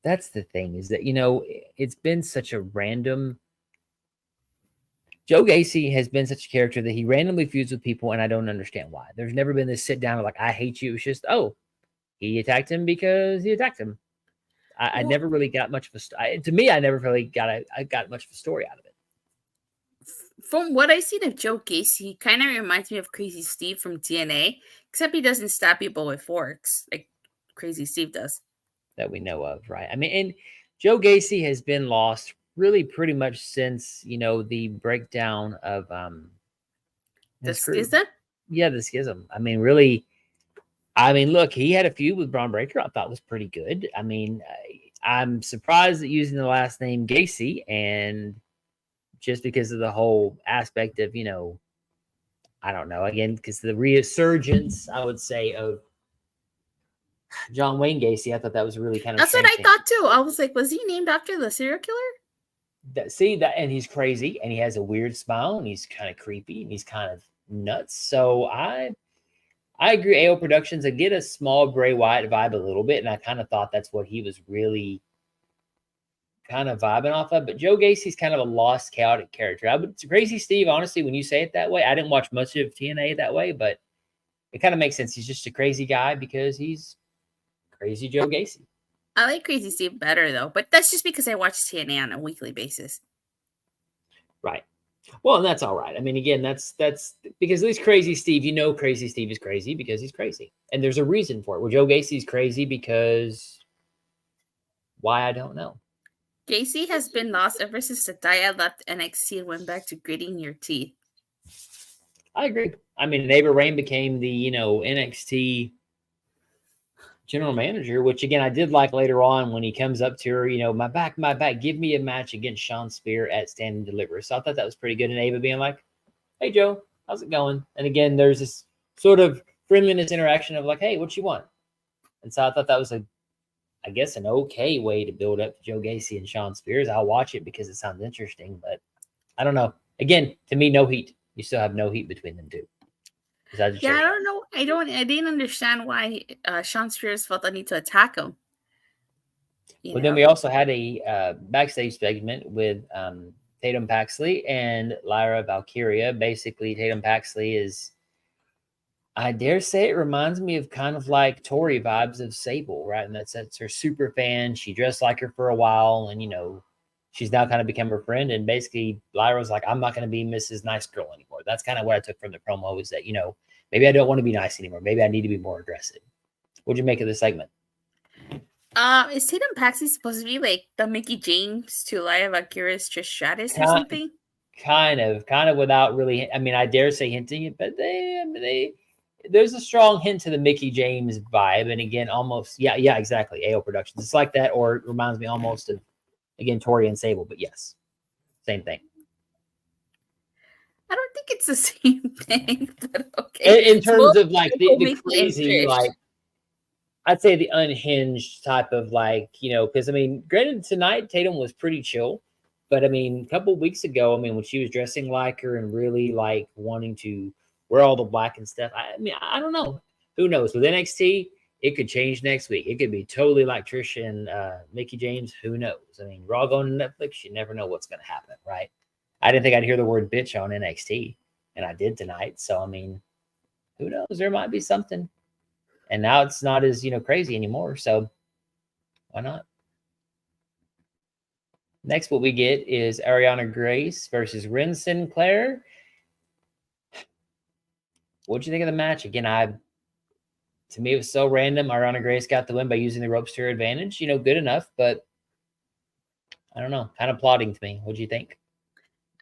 That's the thing, is that, it's been such a random... Joe Gacy has been such a character that he randomly feuds with people, and I don't understand why. There's never been this sit down of like, I hate you. It's just, he attacked him because he attacked him. I never really got much of a... to me, I never really got much of a story out of it. From what I've seen of Joe Gacy, he kind of reminds me of Crazy Steve from TNA, except he doesn't stab people with forks like Crazy Steve does. That we know of, right? I mean, and Joe Gacy has been lost really pretty much since, the breakdown of the schism? Yeah, the schism. I mean, really, look, he had a feud with Braun Breaker I thought was pretty good. I mean, I'm surprised at using the last name Gacy, and just because of the whole aspect of, I don't know, again, because the resurgence, I would say, of John Wayne Gacy. I thought that was a really kind of That's what strange I thing. thought too. I was like, was he named after the serial killer? And he's crazy, and he has a weird smile, and he's kind of creepy, and he's kind of nuts. So I agree. AO Productions, I get a small Bray Wyatt vibe a little bit, and I kind of thought that's what he was really kind of vibing off of. But Joe Gacy's kind of a lost, chaotic character. It's Crazy Steve, honestly, when you say it that way, I didn't watch much of TNA that way, but it kind of makes sense. He's just a crazy guy because he's Crazy Joe Gacy. I like Crazy Steve better though, but that's just because I watch TNA on a weekly basis. Right. Well, and that's all right. I mean, again, that's because at least Crazy Steve, Crazy Steve is crazy because he's crazy. And there's a reason for it. Well, Joe Gacy's crazy because why, I don't know. Gacy has been lost ever since the Dyad left NXT and went back to gritting your teeth. I agree. I mean, Ava Rain became the, NXT general manager, which again, I did like later on when he comes up to her, my back, give me a match against Sean Spear at Stand and Deliver. So I thought that was pretty good. And Ava being like, hey, Joe, how's it going? And again, there's this sort of friendliness interaction of like, hey, what you want? And so I thought that was an okay way to build up Joe Gacy and Sean Spears. I'll watch it because it sounds interesting, but I don't know. Again, to me, no heat. You still have no heat between them two. Yeah, I don't know. I didn't understand why Sean Spears felt the need to attack him. Then we also had a backstage segment with Tatum Paxley and Lyra Valkyria. Basically, Tatum Paxley is, I dare say, it reminds me of kind of like Tori vibes of Sable, right? And that's her super fan. She dressed like her for a while, and she's now kind of become her friend. And basically, Lyra's like, I'm not going to be Mrs. Nice Girl anymore. That's kind of what I took from the promo, was that maybe I don't want to be nice anymore. Maybe I need to be more aggressive. What'd you make of this segment? Is Tatum Paxley supposed to be like the Mickey James to Lyra Valkyria's Trish Stratus or something? Kind of without really. I mean, I dare say hinting it, but there's a strong hint to the Mickey James vibe. And again, almost, yeah, exactly. AO Productions. It's like that, or it reminds me almost of, again, Tori and Sable, but yes, same thing. I don't think it's the same thing, but okay. In terms of like the crazy, like, I'd say the unhinged type of like, because I mean, granted, tonight Tatum was pretty chill, but I mean, a couple of weeks ago, I mean, when she was dressing like her and really like wanting to wear all the black and stuff, I mean, I don't know. Who knows? With NXT, it could change next week. It could be totally like Trish and Mickey James. Who knows? I mean, Raw going to Netflix, you never know what's going to happen, right? I didn't think I'd hear the word bitch on NXT, and I did tonight. So, I mean, who knows? There might be something. And now it's not as, crazy anymore. So why not? Next, what we get is Ariana Grace versus Ren Sinclair. What'd you think of the match? Again, to me, it was so random. Ariana Grace got the win by using the ropes to her advantage. Good enough, but I don't know. Kind of plodding to me. What'd you think?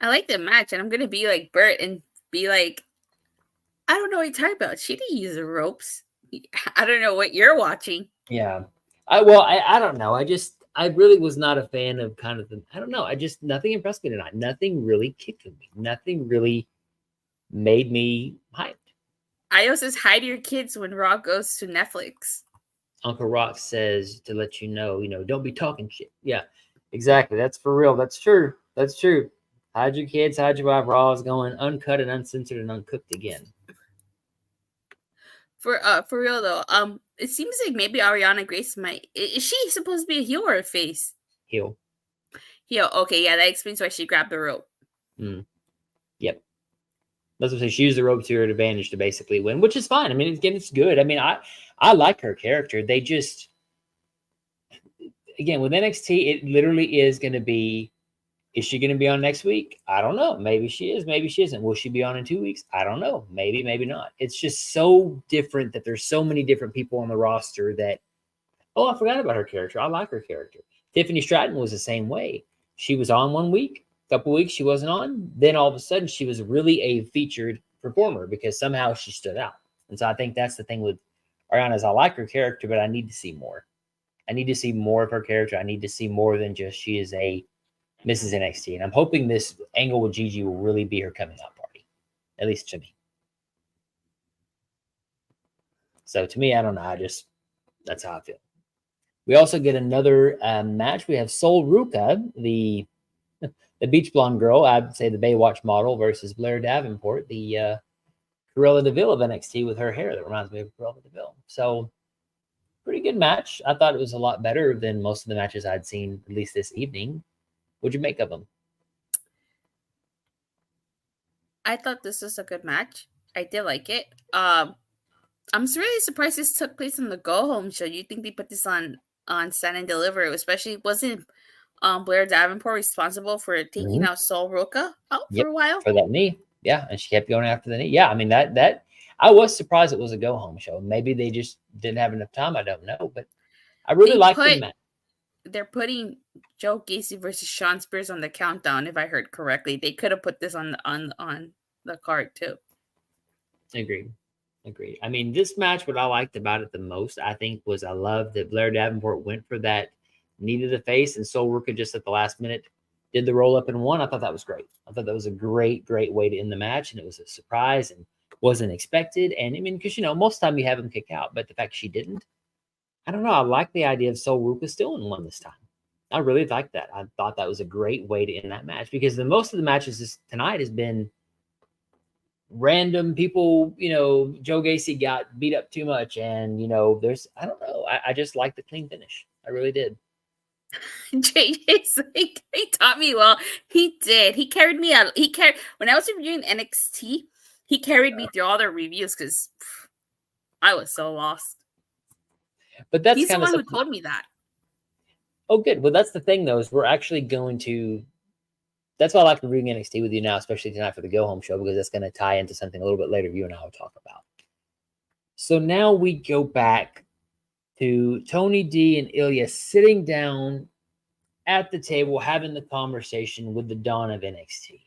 I like the match, and I'm going to be like Bert and be like, I don't know what you're talking about. She didn't use the ropes. I don't know what you're watching. Yeah. I don't know. I really was not a fan of kind of I don't know. Nothing impressed me tonight. Nothing really kicked with me. Nothing really made me hyped. Io says hi to your kids when Raw goes to Netflix. Uncle Rock says to let you know, don't be talking shit. Yeah, exactly. That's for real. That's true. That's true. Hide your kids, hide your wife. Raw is going uncut and uncensored and uncooked again. For real though, it seems like maybe Ariana Grace is she supposed to be a heel or a face? Heel. Heel. Okay, yeah, that explains why she grabbed the rope. Yep. That's what I say. She used the rope to her advantage to basically win, which is fine. I mean, again, it's good. I mean, I like her character. They just, again, with NXT, it literally is going to be, is she going to be on next week? I don't know. Maybe she is. Maybe she isn't. Will she be on in 2 weeks? I don't know. Maybe, maybe not. It's just so different that there's so many different people on the roster that, oh, I forgot about her character. I like her character. Tiffany Stratton was the same way. She was on 1 week, a couple weeks she wasn't on. Then all of a sudden she was really a featured performer because somehow she stood out. And so I think that's the thing with Ariana is I like her character, but I need to see more. I need to see more of her character. I need to see more than just she is a Mrs. NXT. And I'm hoping this angle with Gigi will really be her coming out party, at least to me. So to me, I don't know. That's how I feel. We also get another match. We have Sol Ruka, the beach blonde girl, I'd say the Baywatch model, versus Blair Davenport, the Cruella DeVille of NXT with her hair that reminds me of Cruella DeVille. So pretty good match. I thought it was a lot better than most of the matches I'd seen, at least this evening. What'd you make of them? I thought this was a good match. I did like it. I'm really surprised this took place on the Go Home show. You think they put this on Stand and Deliver? Especially, wasn't Blair Davenport responsible for taking out Sol Ruka out for a while? For that knee. Yeah, and she kept going after the knee. Yeah, I mean that I was surprised it was a Go Home show. Maybe they just didn't have enough time. I don't know, but I really liked the match. They're putting Joe Gacy versus Shawn Spears on the countdown, if I heard correctly. They could have put this on the card too. Agreed. I mean, this match, what I liked about it the most, I think, was I love that Blair Davenport went for that knee to the face, and Sol Ruka just at the last minute did the roll up and won. I thought that was great. I thought that was a great way to end the match, and it was a surprise and wasn't expected. And I mean, because most of the time you have them kick out, but the fact she didn't, I don't know. I like the idea of Sol Ruka still in one this time. I really liked that. I thought that was a great way to end that match, because most of the matches tonight has been random people. Joe Gacy got beat up too much, and there's, I don't know. I just like the clean finish. I really did. JJ's like, he taught me well. He did. He carried me out. When I was reviewing NXT, he carried me through all their reviews because I was so lost. But that's he's the one who told me that. Oh, good. Well, that's the thing, though, is we're actually going to. That's why I like reviewing NXT with you now, especially tonight for the Go Home show, because that's going to tie into something a little bit later you and I will talk about. So now we go back to Tony D and Ilya sitting down at the table having the conversation with the Dawn of NXT.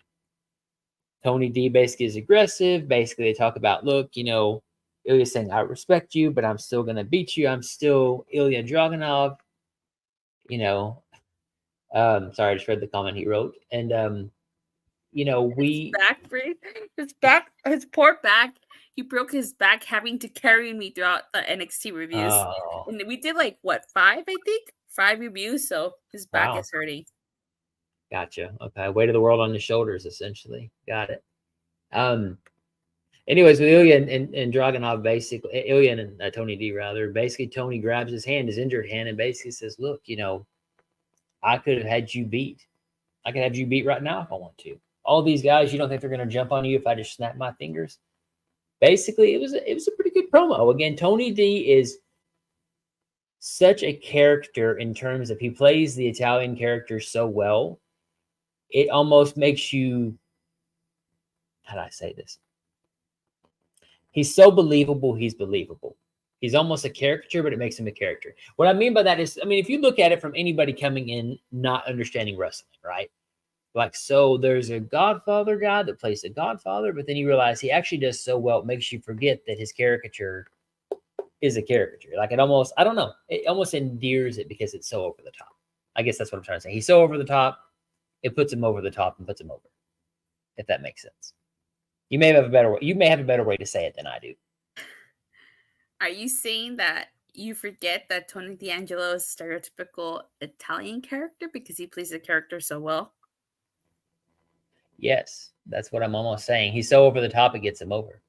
Tony D basically is aggressive. Basically, they talk about, look, Ilya's saying, I respect you, but I'm still going to beat you. I'm still Ilya Dragunov. Sorry, I just read the comment he wrote. And, his poor back. He broke his back having to carry me throughout the NXT reviews. Oh. And we did 5 reviews. So his back is hurting. Gotcha. Okay. Weight of the world on his shoulders, essentially. Got it. Anyways, with Ilya and Dragunov, basically, Ilya and Tony D, rather, basically, Tony grabs his hand, his injured hand, and basically says, look, I could have had you beat. I could have you beat right now if I want to. All these guys, you don't think they're going to jump on you if I just snap my fingers? Basically, it was a pretty good promo. Again, Tony D is such a character in terms of he plays the Italian character so well. It almost makes you, how do I say this? He's so believable, he's believable. He's almost a caricature, but it makes him a character. What I mean by that is, if you look at it from anybody coming in not understanding wrestling, right? So there's a Godfather guy that plays the Godfather, but then you realize he actually does so well, it makes you forget that his caricature is a caricature. It almost, I don't know, it almost endears it because it's so over the top. I guess that's what I'm trying to say. He's so over the top, it puts him over the top and puts him over, if that makes sense. You may have a better way to say it than I do. Are you saying that you forget that Tony D'Angelo is a stereotypical Italian character because he plays the character so well? Yes, that's what I'm almost saying. He's so over the top, it gets him over.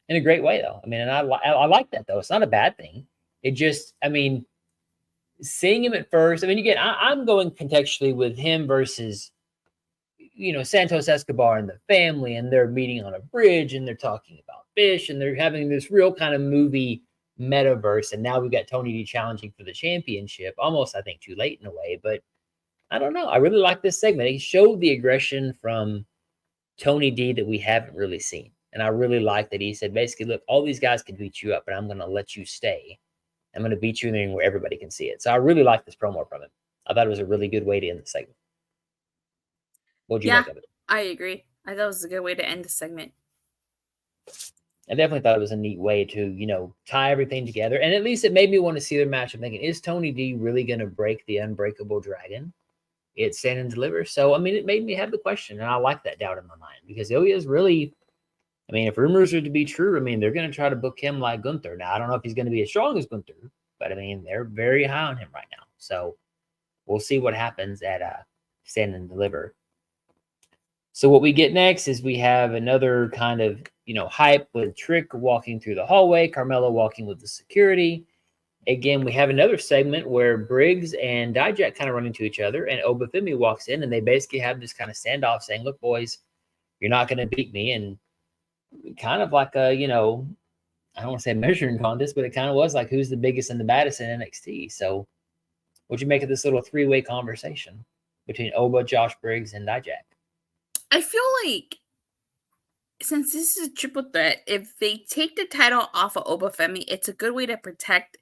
In a great way, though. And I like that, though. It's not a bad thing. It just, seeing him at first, again, I'm going contextually with him versus, Santos Escobar and the family, and they're meeting on a bridge, and they're talking about fish, and they're having this real kind of movie metaverse. And now we've got Tony D challenging for the championship, almost, I think, too late in a way. But I don't know. I really like this segment. He showed the aggression from Tony D that we haven't really seen. And I really like that he said, basically, look, all these guys can beat you up, but I'm going to let you stay. I'm going to beat you in the ring where everybody can see it. So I really like this promo from him. I thought it was a really good way to end the segment. What'd you make of it? I agree. I thought it was a good way to end the segment. I definitely thought it was a neat way to, tie everything together. And at least it made me want to see their match. I'm thinking, is Tony D really going to break the unbreakable dragon? it's stand and deliver. So, I mean, it made me have the question, and I like that doubt in my mind because Ilya's really, I mean, if rumors are to be true, I mean, they're going to try to book him like Gunther. Now, I don't know if he's going to be as strong as Gunther, but I mean, they're very high on him right now. So, we'll see what happens at stand and deliver. So, what we get next is we have another kind of, hype with Trick walking through the hallway, Carmelo walking with the security. Again, we have another segment where Briggs and Dijak kind of run into each other, and Obafemi walks in, and they basically have this kind of standoff saying, look, boys, you're not going to beat me. And kind of like a, I don't want to say measuring contest, but it kind of was like who's the biggest and the baddest in NXT. So what'd you make of this little three-way conversation between Oba, Josh Briggs, and Dijak? I feel like since this is a triple threat, if they take the title off of Obafemi, it's a good way to protect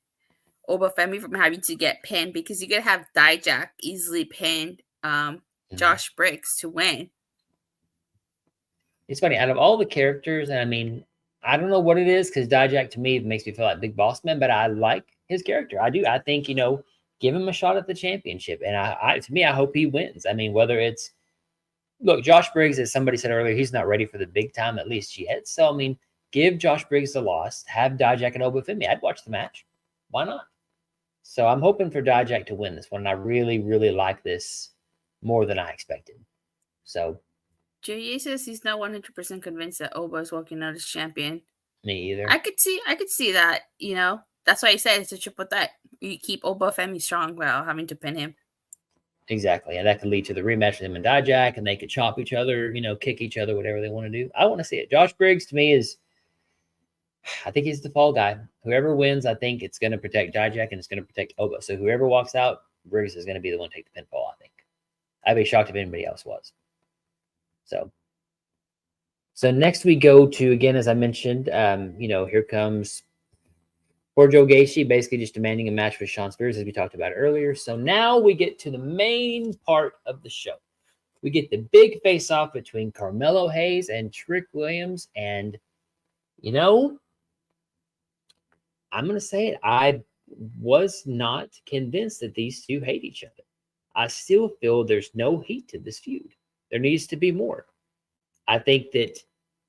Obafemi from having to get pinned because you could have Dijak easily pinned Josh Briggs to win. It's funny, out of all the characters, and I mean, I don't know what it is because Dijak to me makes me feel like Big Boss Man, but I like his character. I do. I think, give him a shot at the championship. And I hope he wins. I mean, whether it's, look, Josh Briggs, as somebody said earlier, he's not ready for the big time, at least yet. So, I mean, give Josh Briggs the loss, have Dijak and Obafemi. I'd watch the match. Why not? So I'm hoping for Dijak to win this one. I really, really like this more than I expected. So Julia says he's not 100% convinced that Oba is walking out as champion. Me either. I could see that, That's why I said it's a triple threat. You keep Obafemi strong while having to pin him. Exactly. And that could lead to the rematch with him and Dijak, and they could chop each other, kick each other, whatever they want to do. I want to see it. Josh Briggs, to me, I think he's the fall guy. Whoever wins, I think it's going to protect Dijak and it's going to protect Oba. So whoever walks out, Briggs is going to be the one to take the pinfall, I think. I'd be shocked if anybody else was. So next we go to, again, as I mentioned, here comes poor Joe Gacy, basically just demanding a match with Shawn Spears, as we talked about earlier. So now we get to the main part of the show. We get the big face-off between Carmelo Hayes and Trick Williams. And, I'm going to say it. I was not convinced that these two hate each other. I still feel there's no heat to this feud. There needs to be more. I think that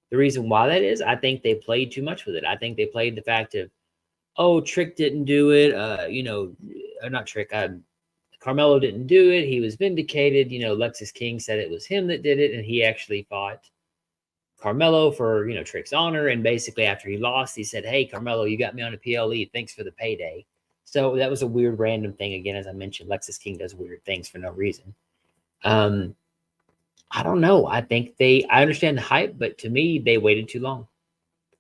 the reason why that is, I think they played too much with it. I think they played the fact of, Trick didn't do it. Not Trick. Carmelo didn't do it. He was vindicated. Lexis King said it was him that did it, and he actually fought Carmelo for, Trick's honor. And basically after he lost, he said, hey, Carmelo, you got me on a PLE. Thanks for the payday. So that was a weird random thing. Again, as I mentioned, Lexis King does weird things for no reason. I don't know. I think I understand the hype, but to me, they waited too long.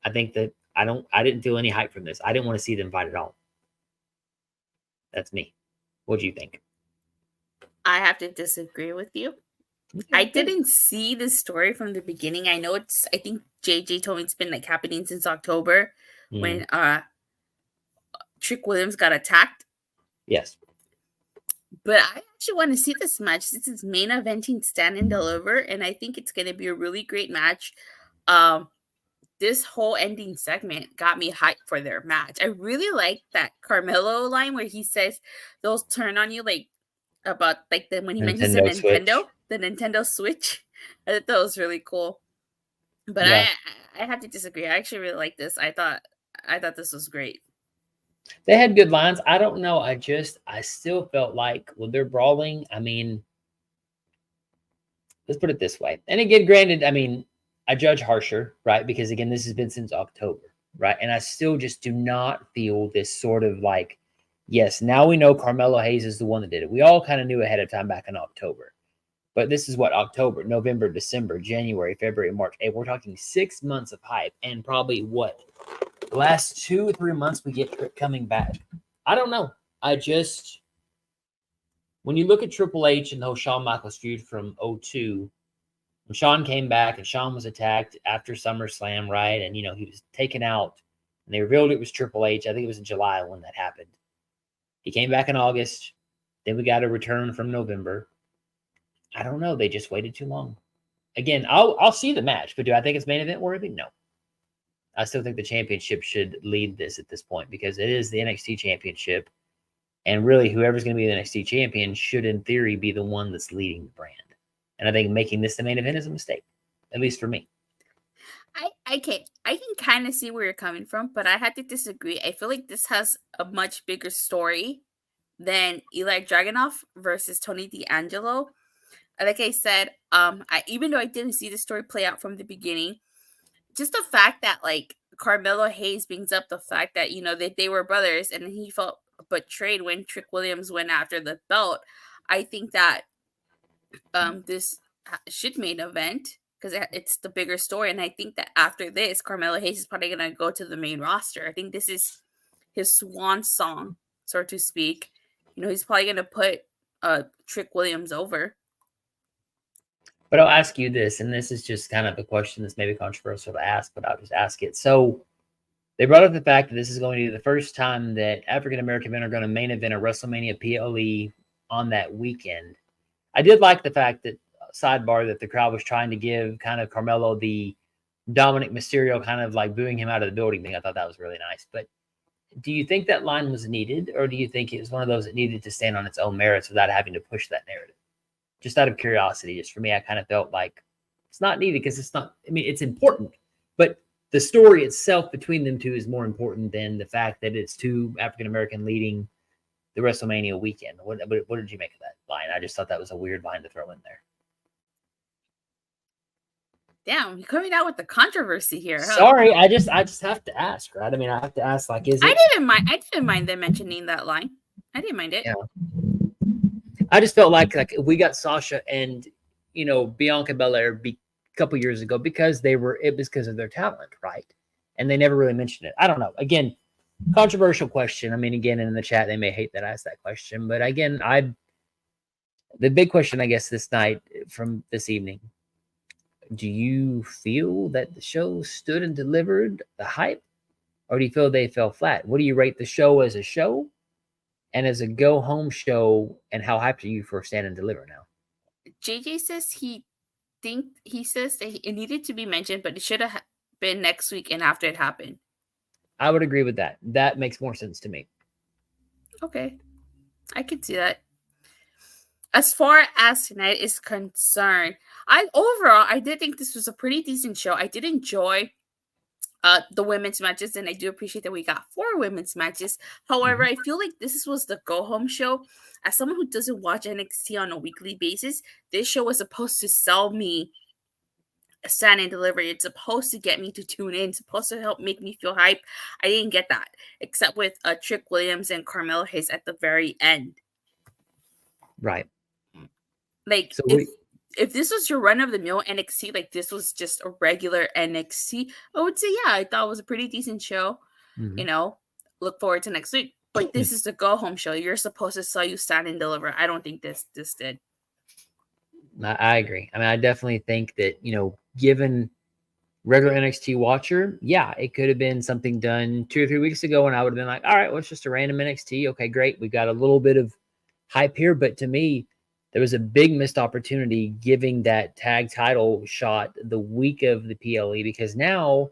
I think that I didn't feel any hype from this. I didn't want to see them fight at all. That's me. What do you think? I have to disagree with you. Okay. I didn't see the story from the beginning. I think JJ told me it's been happening since October when Trick Williams got attacked. Yes. But I actually want to see this match. This is main eventing Stand and Deliver, and I think it's going to be a really great match. This whole ending segment got me hyped for their match. I really like that Carmelo line where he says they'll turn on you about when he mentions the Nintendo Switch. I thought that was really cool. But yeah. I have to disagree. I actually really like this. I thought this was great. They had good lines. I don't know. I still felt like when they're brawling, I mean, let's put it this way. And again, granted, I mean, I judge harsher, right? Because again, this has been since October, right? And I still just do not feel this sort of yes, now we know Carmelo Hayes is the one that did it. We all kind of knew ahead of time back in October. But this is what October, November, December, January, February, March, April. We're talking 6 months of hype, and probably the last 2 or 3 months we get Trick coming back. I don't know. When you look at Triple H and the whole Shawn Michaels feud from 2002, when Shawn came back and Shawn was attacked after SummerSlam, right? And, he was taken out and they revealed it was Triple H. I think it was in July when that happened. He came back in August. Then we got a return from November. I don't know. They just waited too long. Again, I'll see the match, but do I think it's main event worthy? No. I still think the championship should lead this at this point because it is the NXT championship. And really, whoever's going to be the NXT champion should, in theory, be the one that's leading the brand. And I think making this the main event is a mistake, at least for me. I can kind of see where you're coming from, but I had to disagree. I feel like this has a much bigger story than Eli Dragunov versus Tony D'Angelo. Like I said, even though I didn't see the story play out from the beginning, just the fact that like Carmelo Hayes brings up the fact that that they were brothers and he felt betrayed when Trick Williams went after the belt. I think that this should main event because it's the bigger story, and I think that after this, Carmelo Hayes is probably gonna go to the main roster. I think this is his swan song, so to speak. He's probably gonna put Trick Williams over. But I'll ask you this, and this is just kind of a question that's maybe controversial to ask, but I'll just ask it. So they brought up the fact that this is going to be the first time that African-American men are going to main event a WrestleMania PLE on that weekend. I did like the fact that, sidebar, that the crowd was trying to give kind of Carmelo the Dominic Mysterio kind of like booing him out of the building thing. I thought that was really nice. But do you think that line was needed, or do you think it was one of those that needed to stand on its own merits without having to push that narrative? Just out of curiosity, just for me, I kind of felt like it's not needed because it's not, I mean, it's important, but the story itself between them two is more important than the fact that it's two African-American leading the WrestleMania weekend. What did you make of that line? I just thought that was a weird line to throw in there. Damn, you're coming out with the controversy here. Huh? Sorry, I just have to ask, right? I mean, I have to ask, like, is it? I didn't mind them mentioning that line. I didn't mind it. Yeah. I just felt like we got Sasha and Bianca Belair a couple years ago because it was because of their talent, right? And they never really mentioned it. I don't know. Again, controversial question. I mean, again, in the chat, they may hate that I asked that question, but again, the big question, I guess, this night from this evening: do you feel that the show stood and delivered the hype, or do you feel they fell flat? What do you rate the show as a show? And as a go-home show, and how hyped are you for Stand and Deliver now? JJ says he says that it needed to be mentioned, but it should have been next week and after it happened. I would agree with that. That makes more sense to me. Okay, I can see that. As far as tonight is concerned, I did think this was a pretty decent show. I did enjoy the women's matches, and I do appreciate that we got 4 women's matches. However, I feel like this was the go-home show. As someone who doesn't watch NXT on a weekly basis, this show was supposed to sell me a Stand and Deliver. It's supposed to get me to tune in. It's supposed to help make me feel hype. I didn't get that, except with Trick Williams and Carmelo Hayes at the very end. Right. Like, so if this was your run-of-the-mill NXT, like this was just a regular NXT, I would say, yeah, I thought it was a pretty decent show. Mm-hmm. Look forward to next week. But this is the go-home show. You're supposed to sell you Stand and Deliver. I don't think this did. I agree. I mean, I definitely think that, given regular NXT watcher, yeah, it could have been something done 2 or 3 weeks ago, and I would have been like, all right, well, it's just a random NXT. Okay, great. We got a little bit of hype here. But to me, there was a big missed opportunity giving that tag title shot the week of the PLE, because now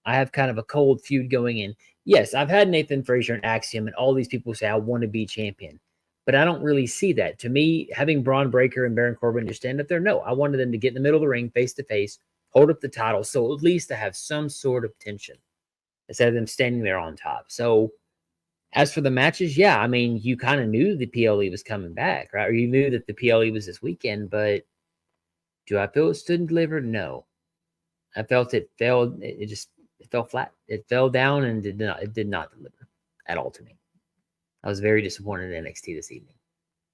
I have kind of a cold feud going in. Yes, I've had Nathan Frazier and Axiom and all these people say, I want to be champion. But I don't really see that. To me, having Braun Breaker and Baron Corbin just stand up there, no. I wanted them to get in the middle of the ring, face-to-face, hold up the title, so at least to have some sort of tension instead of them standing there on top. So as for the matches, yeah, I mean, you kind of knew the PLE was coming back, right? Or you knew that the PLE was this weekend, but do I feel it stood and delivered? No. I felt it failed. It fell flat. It fell down and did not deliver at all to me. I was very disappointed in NXT this evening,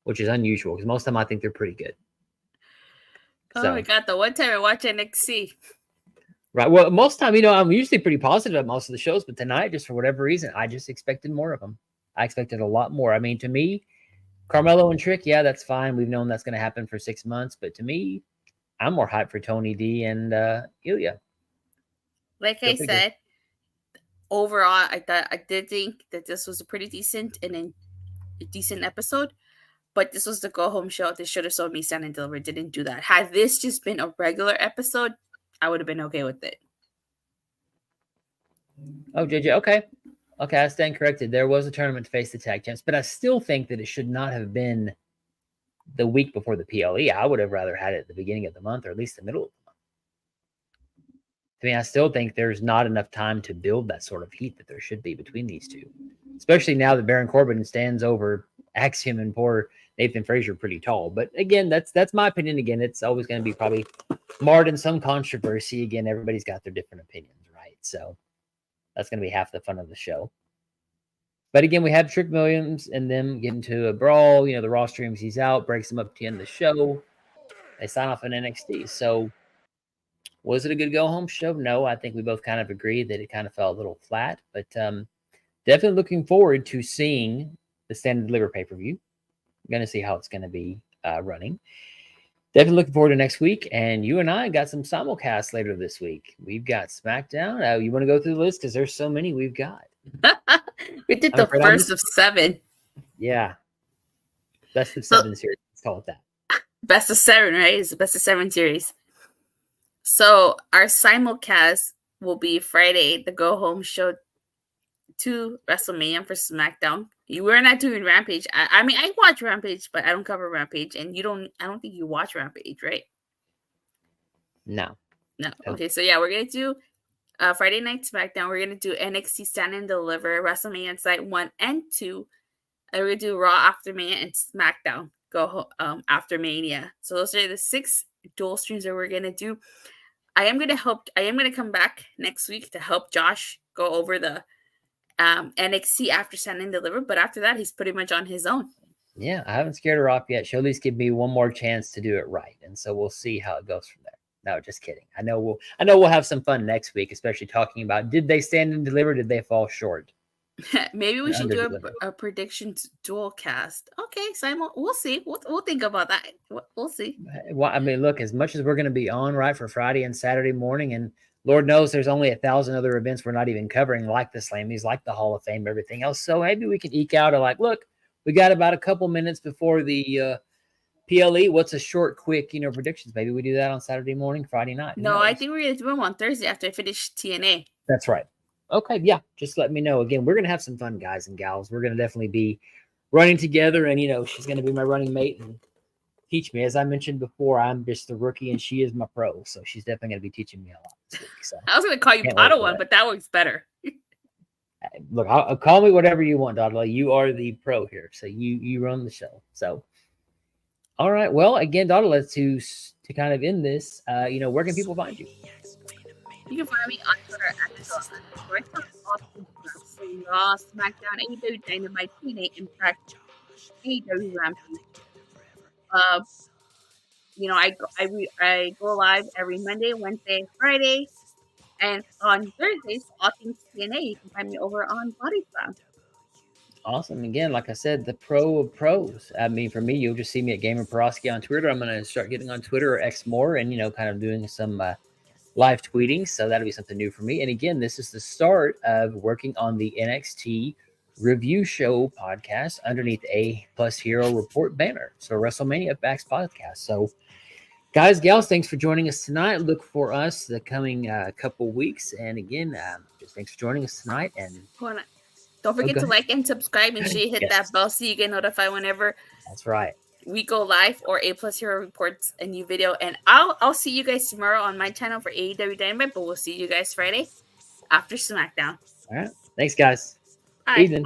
which is unusual because most of the time I think they're pretty good. Oh my God, the one time I watch NXT. Right. Well, most of the time, I'm usually pretty positive about most of the shows, but tonight, just for whatever reason, I just expected more of them. I expected a lot more. I mean, to me, Carmelo and Trick, yeah, that's fine. We've known that's going to happen for 6 months, but to me, I'm more hyped for Tony D and Ilya. Like I said, overall, I did think that this was a pretty decent and a decent episode, but this was the go-home show. This should have sold me Stand and Deliver. Didn't do that. Had this just been a regular episode, I would have been okay with it. Oh, JJ, okay. Okay, I stand corrected. There was a tournament to face the tag champs, but I still think that it should not have been the week before the PLE. I would have rather had it at the beginning of the month or at least the middle of the month. I mean, I still think there's not enough time to build that sort of heat that there should be between these two, especially now that Baron Corbin stands over Axiom and poor Nathan Frazier pretty tall. But again, that's my opinion. Again, it's always going to be probably marred in some controversy. Again, everybody's got their different opinions, right? So that's going to be half the fun of the show. But again, we have Trick Williams and them get into a brawl. You know, the Raw streams, he's out, breaks him up to the end of the show. They sign off on NXT. So was it a good go-home show? No, I think we both kind of agreed that it kind of fell a little flat. But definitely looking forward to seeing the Stand and Deliver pay-per-view. I'm going to see how it's going to be running. Definitely looking forward to next week. And you and I got some simulcasts later this week. We've got SmackDown. You want to go through the list? Because there's so many we've got. We did the first of 7. Yeah. Best of 7 series. Let's call it that. Best of 7, right? It's the best of 7 series. So our simulcast will be Friday, the go home show to WrestleMania for SmackDown. We're not doing Rampage. I mean, I watch Rampage, but I don't cover Rampage, and you don't. I don't think you watch Rampage, right? No. Okay, so yeah, we're gonna do Friday Night SmackDown. We're gonna do NXT Stand and Deliver, WrestleMania Site 1 and 2. And we're gonna do Raw after Mania and SmackDown after Mania. So those are the 6 dual streams that we're gonna do. I am gonna come back next week to help Josh go over the NXT after Stand and Deliver, but after that he's pretty much on his own. Yeah, I haven't scared her off yet. She'll at least give me one more chance to do it right, and so we'll see how it goes from there. No, just kidding. I know we'll have some fun next week, especially talking about did they stand and deliver, did they fall short? Maybe we should do a predictions dual cast. Okay, Simon, we'll see. We'll think about that. We'll see. Well, I mean, look, as much as we're going to be on right for Friday and Saturday morning, and Lord knows there's only 1,000 other events we're not even covering, like the Slammies, like the Hall of Fame, everything else. So maybe we can eke out look, we got about a couple minutes before the PLE. What's a short, quick, predictions? Maybe we do that on Saturday morning, Friday night. No, I think we're going to do them on Thursday after I finish TNA. That's right. Okay, yeah, just let me know. Again, we're going to have some fun, guys and gals. We're going to definitely be running together, and, she's going to be my running mate and teach me. As I mentioned before, I'm just the rookie, and she is my pro, so she's definitely going to be teaching me a lot this week. So I was going to call you Padawan, but that works better. Look, I'll call me whatever you want, Dodla. You are the pro here, so you run the show. So, all right. Well, again, Dodla, to kind of end this, where can people find you? You can find me on Twitter at Raw, SmackDown, AEW Dynamite, TNA Impact, AEW Rampage. I go live every Monday, Wednesday, Friday, and on Thursdays, all things TNA. You can find me over on Body Slam. Awesome. Again, like I said, the pro of pros. I mean, for me, you'll just see me at Gamer Peroski on Twitter. I'm going to start getting on Twitter or X more and, kind of doing some live tweeting. So that'll be something new for me. And again, this is the start of working on the NXT review show podcast underneath A Plus Hero Report banner. So WrestleMania Backs podcast. So guys, gals, thanks for joining us tonight. Look for us the coming couple weeks. And again, just thanks for joining us tonight. And don't forget to like and subscribe. Make sure you hit that bell so you get notified whenever that's right. we go live or A Plus Hero reports a new video. And I'll see you guys tomorrow on my channel for AEW Dynamite, but we'll see you guys Friday after SmackDown. All right. Thanks, guys. Bye. Evening.